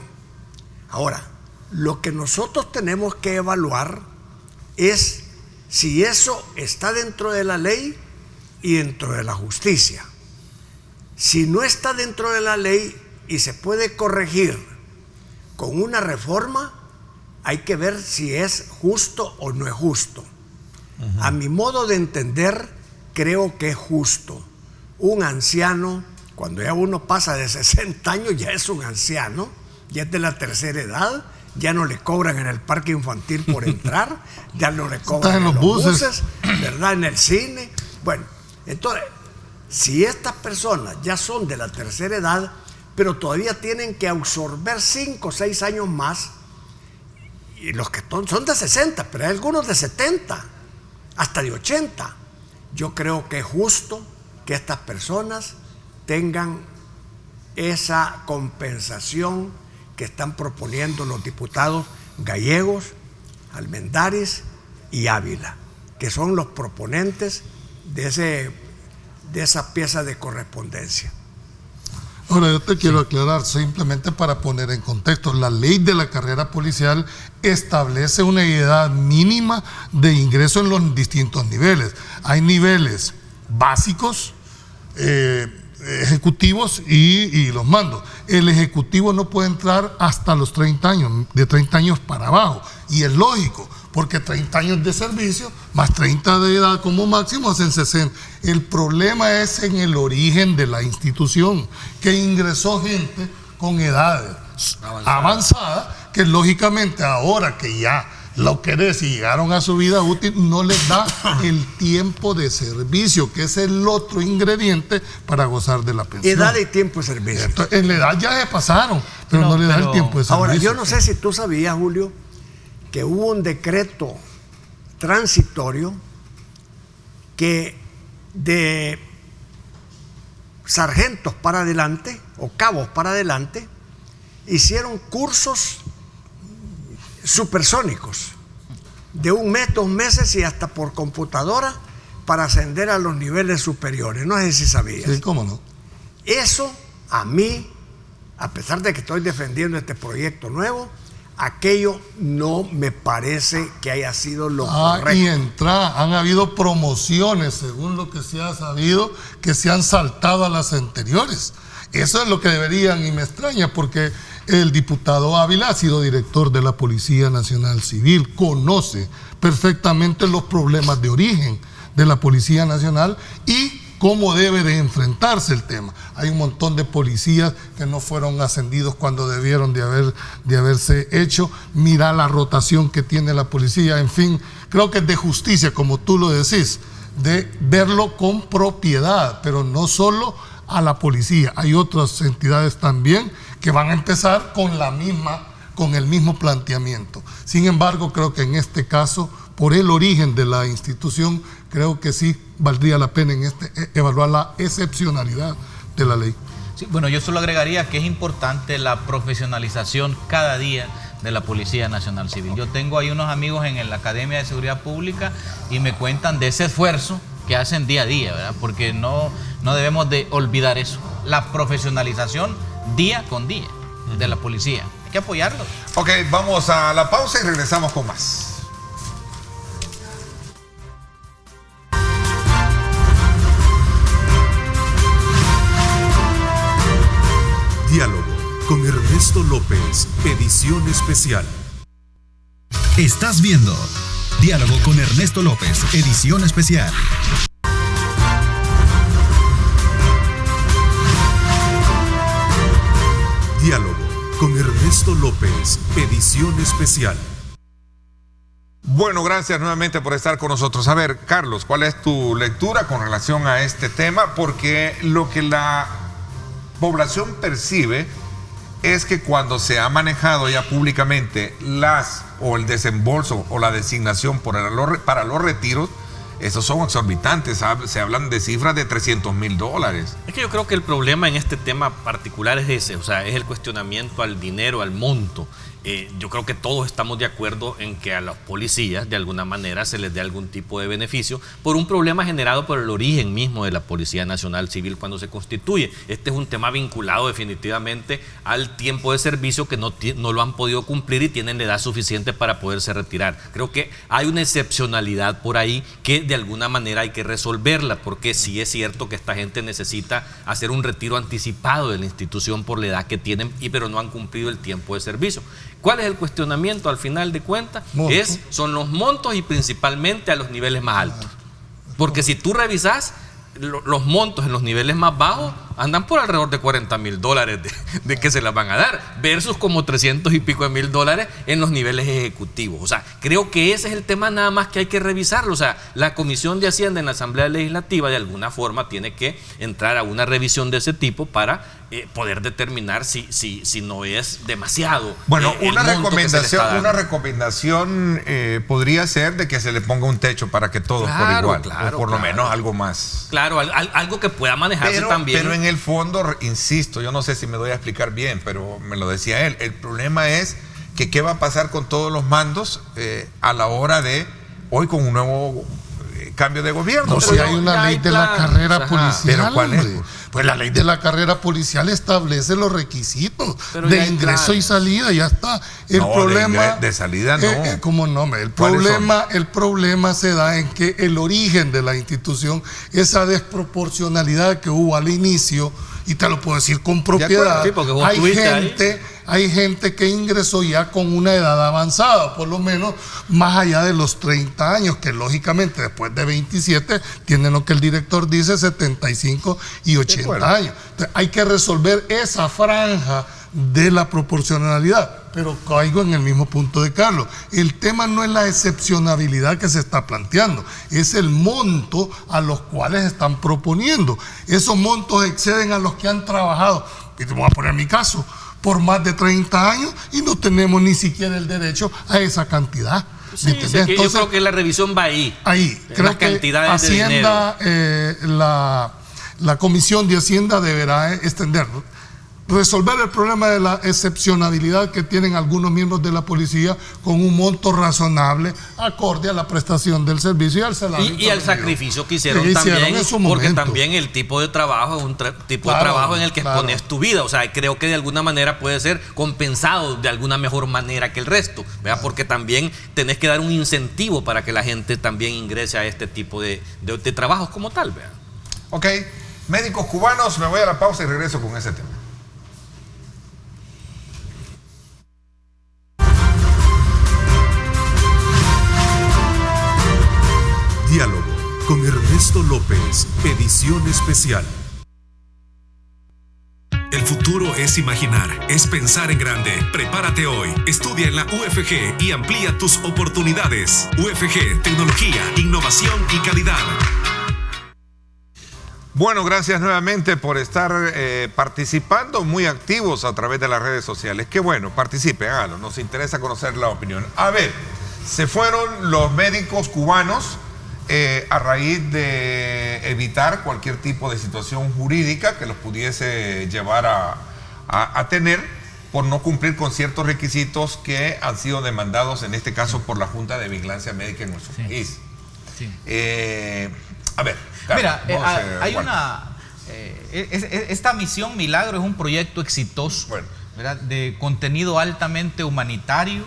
Ahora, lo que nosotros tenemos que evaluar es si eso está dentro de la ley y dentro de la justicia. Si no está dentro de la ley y se puede corregir con una reforma, hay que ver si es justo o no es justo. A mi modo de entender, creo que es justo. Un anciano, cuando ya uno pasa de 60 años, ya es un anciano, ya es de la tercera edad, ya no le cobran en el parque infantil por entrar, ya no le cobran en los buses, ¿verdad? En el cine. Bueno, entonces, si estas personas ya son de la tercera edad, pero todavía tienen que absorber 5 o 6 años más, y los que son de 60, pero hay algunos de 70, hasta de 80, yo creo que es justo que estas personas tengan esa compensación que están proponiendo los diputados Gallegos, Almendares y Ávila, que son los proponentes de esa pieza de correspondencia. Ahora, yo te quiero aclarar, simplemente para poner en contexto, la ley de la carrera policial establece una edad mínima de ingreso en los distintos niveles. Hay niveles básicos, ejecutivos y los mandos. El ejecutivo no puede entrar hasta los 30 años, de 30 años para abajo, y es lógico, porque 30 años de servicio más 30 de edad como máximo hacen 60. El problema es en el origen de la institución, que ingresó gente con edades avanzadas, que lógicamente ahora que ya lo querés y llegaron a su vida útil, no les da el tiempo de servicio, que es el otro ingrediente para gozar de la pensión. Edad y tiempo de servicio. Entonces, en la edad ya se pasaron, pero no le da el tiempo de servicio. Ahora, yo no sé si tú sabías, Julio, que hubo un decreto transitorio que de sargentos para adelante o cabos para adelante hicieron cursos supersónicos de 1 mes, 2 meses y hasta por computadora para ascender a los niveles superiores. No sé si sabías. Sí, cómo no. Eso a mí, a pesar de que estoy defendiendo este proyecto nuevo, aquello no me parece que haya sido lo correcto. Y han habido promociones, según lo que se ha sabido, que se han saltado a las anteriores. Eso es lo que deberían, y me extraña, porque el diputado Ávila ha sido director de la Policía Nacional Civil, conoce perfectamente los problemas de origen de la Policía Nacional y cómo debe de enfrentarse el tema. Hay un montón de policías que no fueron ascendidos cuando debieron de haberse hecho. Mira la rotación que tiene la policía. En fin, creo que es de justicia, como tú lo decís, de verlo con propiedad, pero no solo a la policía. Hay otras entidades también que van a empezar con el mismo planteamiento. Sin embargo, creo que en este caso, por el origen de la institución, creo que sí valdría la pena evaluar la excepcionalidad de la ley. Sí, bueno, yo solo agregaría que es importante la profesionalización cada día de la Policía Nacional Civil. Yo tengo ahí unos amigos en la Academia de Seguridad Pública y me cuentan de ese esfuerzo que hacen día a día, ¿verdad? Porque no debemos de olvidar eso, la profesionalización día con día de la policía. Hay que apoyarlo. Ok, vamos a la pausa y regresamos con más. Diálogo con Ernesto López, edición especial. Estás viendo Diálogo con Ernesto López, edición especial. Diálogo con Ernesto López, edición especial. Bueno, gracias nuevamente por estar con nosotros. A ver, Carlos, ¿cuál es tu lectura con relación a este tema? Porque lo que la población percibe es que cuando se ha manejado ya públicamente el desembolso o la designación para los retiros, esos son exorbitantes, se hablan de cifras de $300,000. Es que yo creo que el problema en este tema particular es ese, o sea, es el cuestionamiento al dinero, al monto. Yo creo que todos estamos de acuerdo en que a los policías de alguna manera se les dé algún tipo de beneficio por un problema generado por el origen mismo de la Policía Nacional Civil cuando se constituye. Este es un tema vinculado definitivamente al tiempo de servicio que no lo han podido cumplir y tienen la edad suficiente para poderse retirar. Creo que hay una excepcionalidad por ahí que de alguna manera hay que resolverla, porque sí es cierto que esta gente necesita hacer un retiro anticipado de la institución por la edad que tienen, pero no han cumplido el tiempo de servicio. ¿Cuál es el cuestionamiento al final de cuentas? Son los montos y principalmente a los niveles más altos. Porque si tú revisas los montos en los niveles más bajos, andan por alrededor de $40,000 de que se las van a dar, versus como 300 y pico de $1,000 en los niveles ejecutivos. O sea, creo que ese es el tema nada más que hay que revisarlo. O sea, la Comisión de Hacienda en la Asamblea Legislativa de alguna forma tiene que entrar a una revisión de ese tipo para poder determinar si no es demasiado. Bueno, el una monto que se le está dando. recomendación podría ser de que se le ponga un techo para que todos por igual, o por lo menos algo más. Claro, algo que pueda manejarse también. Pero en el fondo, insisto, yo no sé si me doy a explicar bien, pero me lo decía él, el problema es que qué va a pasar con todos los mandos a la hora de hoy con un nuevo cambio de gobierno. No, si hay una ley de la carrera policial. ¿Pero cuál es? Pues la ley de la carrera policial establece los requisitos de ingreso y salida, ya está. El problema de salida no. ¿Cómo no? El problema se da en que el origen de la institución, esa desproporcionalidad que hubo al inicio, y te lo puedo decir con propiedad, sí, hay gente que ingresó ya con una edad avanzada, por lo menos más allá de los 30 años, que lógicamente después de 27 tienen lo que el director dice, 75 y 80 años. Entonces, hay que resolver esa franja de la proporcionalidad, pero caigo en el mismo punto de Carlos. El tema no es la excepcionabilidad que se está planteando, es el monto a los cuales están proponiendo. Esos montos exceden a los que han trabajado, y te voy a poner mi caso, por más de 30 años y no tenemos ni siquiera el derecho a esa cantidad. Sí, entonces, yo creo que la revisión va ahí. Creo que Hacienda, la Comisión de Hacienda deberá extenderlo. Resolver el problema de la excepcionalidad que tienen algunos miembros de la policía con un monto razonable, acorde a la prestación del servicio y al salario. Y al sacrificio que hicieron también, porque también el tipo de trabajo es un tipo de trabajo en el que expones tu vida. O sea, creo que de alguna manera puede ser compensado de alguna mejor manera que el resto, ¿verdad? Porque también tenés que dar un incentivo para que la gente también ingrese a este tipo de trabajos como tal, ¿verdad? Ok, médicos cubanos, me voy a la pausa y regreso con ese tema. Diálogo con Ernesto López, edición especial. El futuro es imaginar, es pensar en grande. Prepárate hoy, estudia en la UFG y amplía tus oportunidades. UFG, tecnología, innovación y calidad. Bueno, gracias nuevamente por estar participando, muy activos a través de las redes sociales. Qué bueno, participe, hágalo, nos interesa conocer la opinión. A ver, se fueron los médicos cubanos a raíz de evitar cualquier tipo de situación jurídica que los pudiese llevar a tener por no cumplir con ciertos requisitos que han sido demandados, en este caso, por la Junta de Vigilancia Médica en nuestro país. Sí. A ver, Carlos, mira, hay esta misión Milagro es un proyecto exitoso, ¿verdad? De contenido altamente humanitario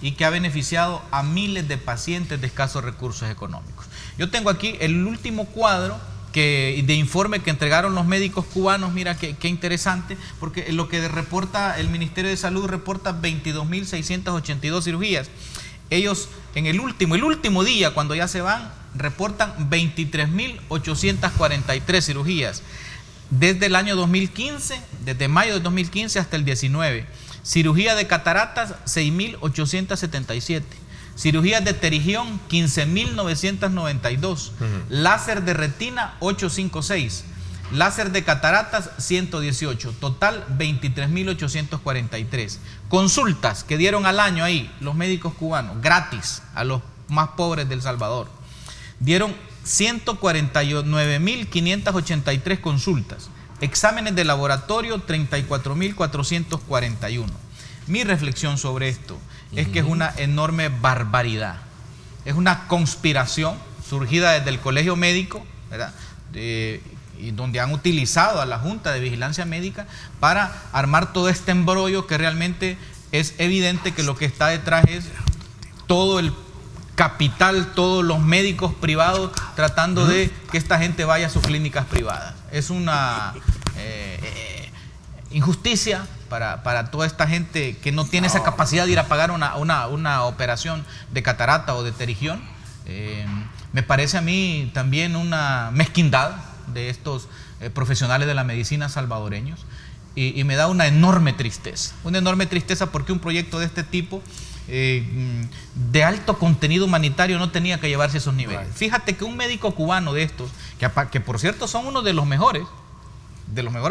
y que ha beneficiado a miles de pacientes de escasos recursos económicos. Yo tengo aquí el último cuadro de informe que entregaron los médicos cubanos. Mira qué interesante, porque lo que reporta el Ministerio de Salud reporta 22.682 cirugías. Ellos en el último día, cuando ya se van, reportan 23.843 cirugías. Desde el año 2015, desde mayo de 2015 hasta el 19. Cirugía de cataratas, 6.877. Cirugías de terigión, 15.992. Láser de retina, 856. Láser de cataratas, 118. Total, 23.843. Consultas que dieron al año ahí los médicos cubanos, gratis a los más pobres del Salvador. Dieron 149.583 consultas. Exámenes de laboratorio, 34.441. Mi reflexión sobre esto es que es una enorme barbaridad. Es una conspiración surgida desde el Colegio Médico, ¿verdad? Y donde han utilizado a la Junta de Vigilancia Médica para armar todo este embrollo, que realmente es evidente que lo que está detrás es todo el capital, todos los médicos privados tratando de que esta gente vaya a sus clínicas privadas. Es una injusticia para toda esta gente que no tiene esa capacidad de ir a pagar una operación de catarata o de terigión. Me parece a mí también una mezquindad de estos profesionales de la medicina salvadoreños y me da una enorme tristeza porque un proyecto de este tipo de alto contenido humanitario no tenía que llevarse a esos niveles. Fíjate que un médico cubano de estos, que por cierto son uno de los mejores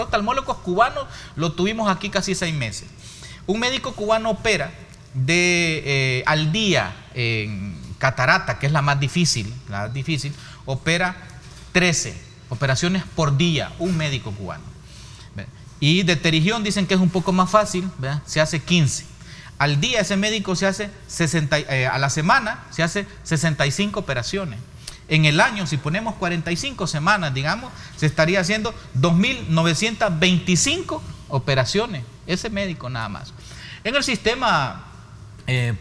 oftalmólogos cubanos, lo tuvimos aquí casi 6 meses. Un médico cubano opera al día en catarata, que es la más difícil, opera 13 operaciones por día, un médico cubano. Y de pterigión dicen que es un poco más fácil, ¿verdad? Se hace 15. Al día ese médico se hace a la semana se hace 65 operaciones. En el año, si ponemos 45 semanas, digamos, se estaría haciendo 2.925 operaciones, ese médico nada más. En el sistema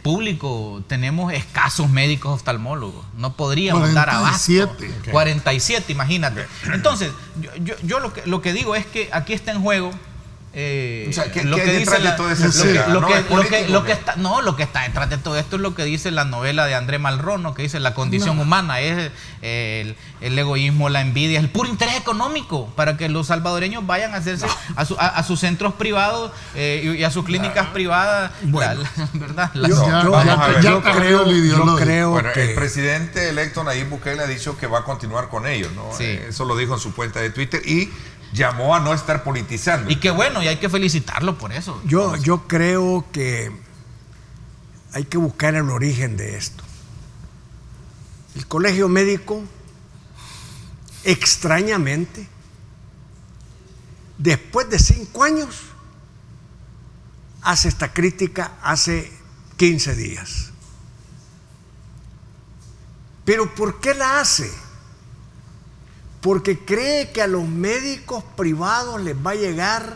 público tenemos escasos médicos oftalmólogos, no podríamos dar abasto. 47, imagínate. Entonces, yo lo que digo es que aquí está en juego lo que dice lo que está detrás de todo esto es lo que dice la novela de André Malraux, que dice la condición humana es el egoísmo, la envidia, el puro interés económico para que los salvadoreños vayan a hacerse a sus centros privados y a sus clínicas privadas. Bueno, ¿verdad? Yo creo bueno, que el presidente electo Nayib Bukele ha dicho que va a continuar con ellos, ¿no? Sí. Eso lo dijo en su cuenta de Twitter y llamó a no estar politizando. Y qué bueno, y hay que felicitarlo por eso. Yo creo que hay que buscar el origen de esto. El colegio médico, extrañamente, después de 5 años, hace esta crítica hace 15 días. ¿Pero por qué la hace? Porque cree que a los médicos privados les va a llegar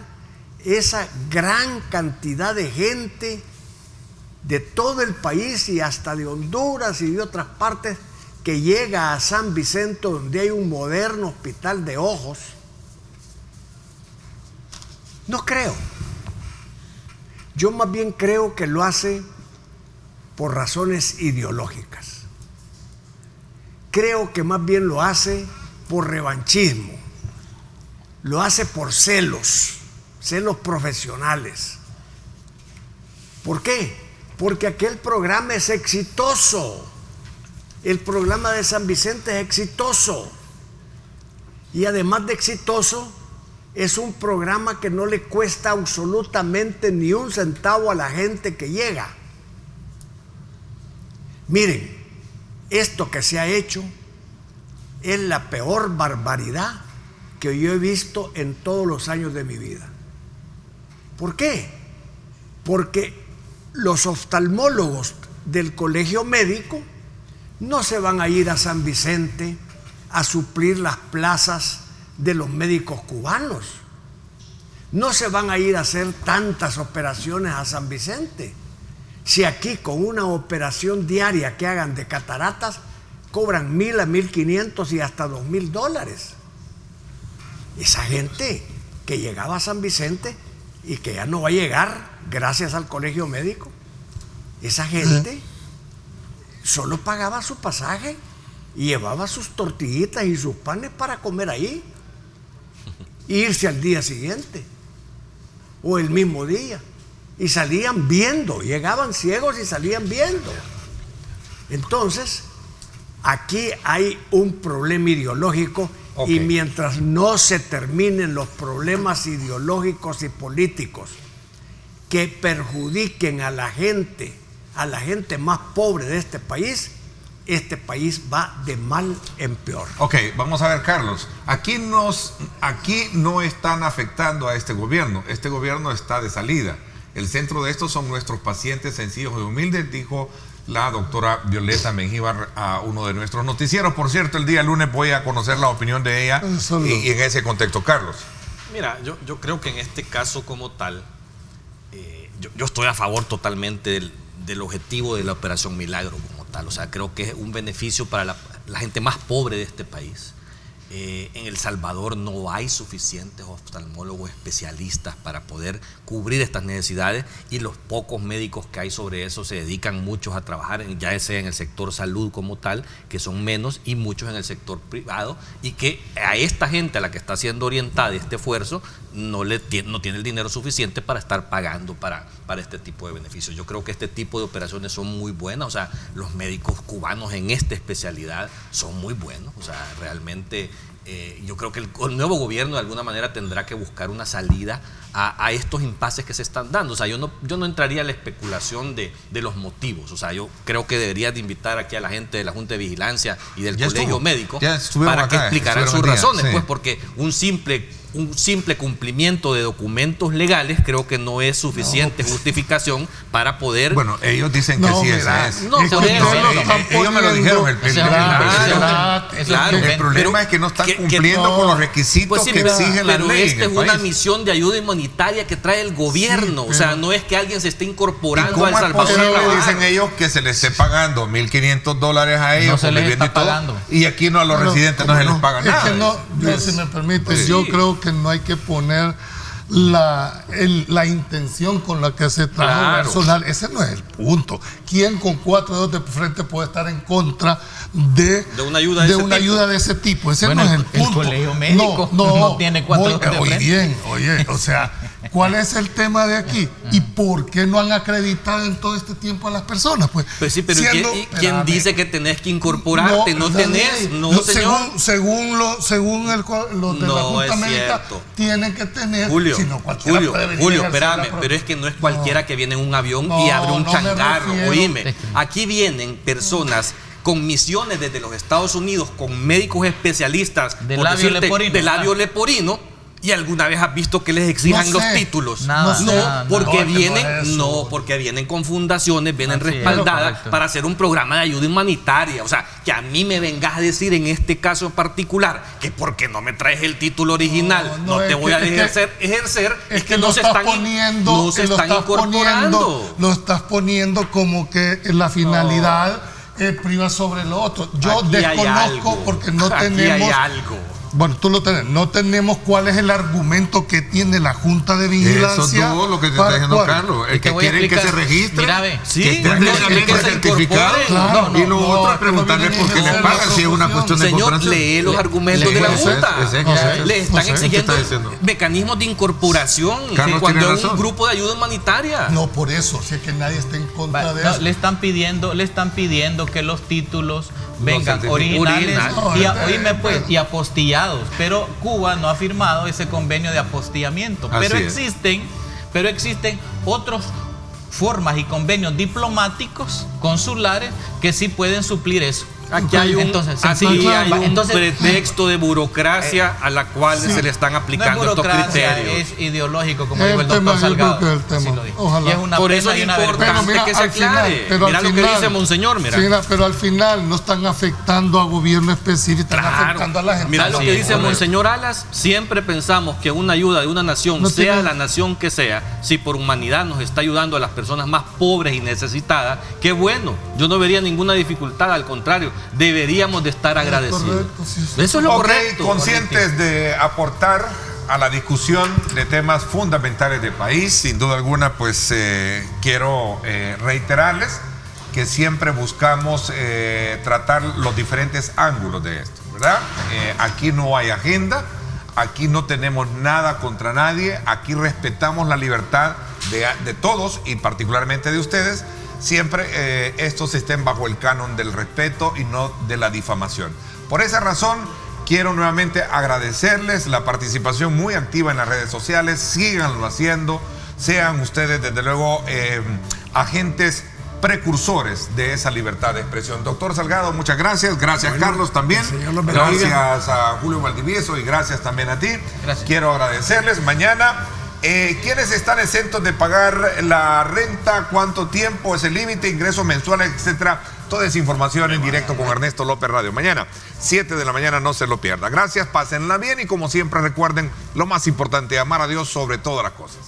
esa gran cantidad de gente de todo el país y hasta de Honduras y de otras partes que llega a San Vicente, donde hay un moderno hospital de ojos. No creo. Yo más bien creo que lo hace por razones ideológicas. Creo que más bien lo hace por revanchismo, lo hace por celos profesionales. ¿Por qué? Porque aquel programa es exitoso, el programa de San Vicente es exitoso y además de exitoso es un programa que no le cuesta absolutamente ni un centavo a la gente que llega. Miren, esto que se ha hecho es la peor barbaridad que yo he visto en todos los años de mi vida. ¿Por qué? Porque los oftalmólogos del colegio médico no se van a ir a San Vicente a suplir las plazas de los médicos cubanos. No se van a ir a hacer tantas operaciones a San Vicente. Si aquí con una operación diaria que hagan de cataratas cobran $1,000 a $1,500 y hasta $2,000. Esa gente que llegaba a San Vicente y que ya no va a llegar gracias al colegio médico, esa gente solo pagaba su pasaje y llevaba sus tortillitas y sus panes para comer ahí e irse al día siguiente o el mismo día y salían viendo, llegaban ciegos y salían viendo. Entonces aquí hay un problema ideológico y mientras no se terminen los problemas ideológicos y políticos que perjudiquen a la gente más pobre de este país va de mal en peor. Ok, vamos a ver, Carlos. Aquí no están afectando a este gobierno. Este gobierno está de salida. El centro de esto son nuestros pacientes sencillos y humildes, dijo la doctora Violeta Mengíbar a uno de nuestros noticieros. Por cierto, el día lunes voy a conocer la opinión de ella y en ese contexto. Carlos. Mira, yo creo que en este caso como tal, yo estoy a favor totalmente del objetivo de la Operación Milagro como tal. O sea, creo que es un beneficio para la gente más pobre de este país. En El Salvador no hay suficientes oftalmólogos especialistas para poder cubrir estas necesidades, y los pocos médicos que hay sobre eso se dedican muchos a trabajar, ya sea en el sector salud como tal, que son menos, y muchos en el sector privado, y que a esta gente a la que está siendo orientada este esfuerzo no tiene el dinero suficiente para estar pagando para este tipo de beneficios. Yo creo que este tipo de operaciones son muy buenas, o sea, los médicos cubanos en esta especialidad son muy buenos, o sea, realmente yo creo que el nuevo gobierno de alguna manera tendrá que buscar una salida a estos impases que se están dando. O sea, yo no entraría a la especulación de los motivos. O sea, yo creo que debería de invitar aquí a la gente de la Junta de Vigilancia y del Colegio Médico para que explicaran sus razones, pues, porque un simple cumplimiento de documentos legales creo que no es suficiente justificación para poder... Bueno, ellos dicen que sí es. Ellos me lo dijeron. El problema es que no están cumpliendo con los requisitos que exige la ley. Pero esta es una misión de ayuda humanitaria que trae el gobierno. O sea, no es que alguien se esté incorporando a El Salvador. ¿Cómo es posible, dicen ellos, que se les esté pagando $1,500 a ellos por vivienda y todo, y aquí no, a los residentes no se les paga nada? Es que no, si me permite, yo creo que no hay que poner la intención con la que se trabaja personal. Ese no es el punto. ¿Quién con 4 dedos de frente puede estar en contra de una ayuda de ese tipo? Ese no es el punto. El Colegio Médico no tiene 4 dedos de frente. Oye, o sea, ¿cuál es el tema de aquí? ¿Y por qué no han acreditado en todo este tiempo a las personas? Pues sí, pero ¿quién dice que tenés que incorporarte? No tenés, señor. Según los de la Junta Médica, tienen que tener. Julio, espérame, pero es que no es cualquiera que viene en un avión y abre un changarro. Oíme, aquí vienen personas con misiones desde los Estados Unidos, con médicos especialistas de labio leporino, ¿y alguna vez has visto que les exijan los títulos? Porque vienen con fundaciones, vienen respaldadas para hacer un programa de ayuda humanitaria. O sea, que a mí me vengas a decir en este caso en particular que porque no me traes el título original no te voy a ejercer, es que no se están incorporando. Lo estás poniendo como que la finalidad priva sobre lo otro. Yo aquí desconozco porque no tenemos... Hay algo. Bueno, tú lo tenés. No tenemos cuál es el argumento que tiene la Junta de Vigilancia. Eso es todo lo que te está diciendo Carlos. El que quieren que se registre. Mira, ve. Que tenga certificado. Claro, y lo otro es preguntarle por qué les pagan si es una cuestión de incorporación. Señor, lee los argumentos de la Junta. Le están exigiendo mecanismos de incorporación cuando es un grupo de ayuda humanitaria. No, por eso. Si es que nadie está en contra de eso. Le están pidiendo que los títulos vengan originales y apostillados, pero Cuba no ha firmado ese convenio de apostillamiento. Pero existen otras formas y convenios diplomáticos consulares que sí pueden suplir eso. Aquí hay un pretexto de burocracia a la cual se le están aplicando estos criterios. Es ideológico, como dijo el doctor Salgado. Por eso es importante que se aclare. Mira lo que dice Monseñor. Pero al final no están afectando a gobierno específico, están afectando a la gente. Mira lo que dice Monseñor Alas. Siempre pensamos que una ayuda de una nación, sea la nación que sea, si por humanidad nos está ayudando a las personas más pobres y necesitadas, qué bueno. Yo no vería ninguna dificultad, al contrario. Deberíamos de estar agradecidos. Eso es lo correcto. Conscientes de aportar a la discusión de temas fundamentales del país, sin duda alguna, pues quiero reiterarles que siempre buscamos tratar los diferentes ángulos de esto, ¿verdad? Aquí no hay agenda, aquí no tenemos nada contra nadie, aquí respetamos la libertad de todos y particularmente de ustedes. Siempre estos estén bajo el canon del respeto y no de la difamación. Por esa razón, quiero nuevamente agradecerles la participación muy activa en las redes sociales. Síganlo haciendo. Sean ustedes, desde luego, agentes precursores de esa libertad de expresión. Doctor Salgado, muchas gracias. Gracias, Carlos, también. Gracias a Julio Valdivieso y gracias también a ti. Gracias. Quiero agradecerles. Mañana... ¿quiénes están exentos de pagar la renta? ¿Cuánto tiempo es el límite? Ingresos mensuales, etcétera. Toda esa información en directo con Ernesto López Radio. Mañana, 7 de la mañana, no se lo pierda. Gracias, pásenla bien y como siempre recuerden, lo más importante, amar a Dios sobre todas las cosas.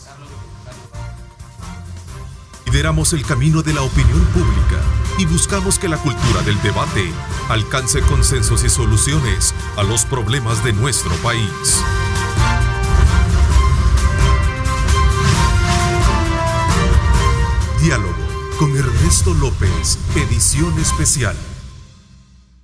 Lideramos el camino de la opinión pública. y buscamos que la cultura del debate alcance consensos y soluciones a los problemas de nuestro país. Diálogo con Ernesto López, edición especial.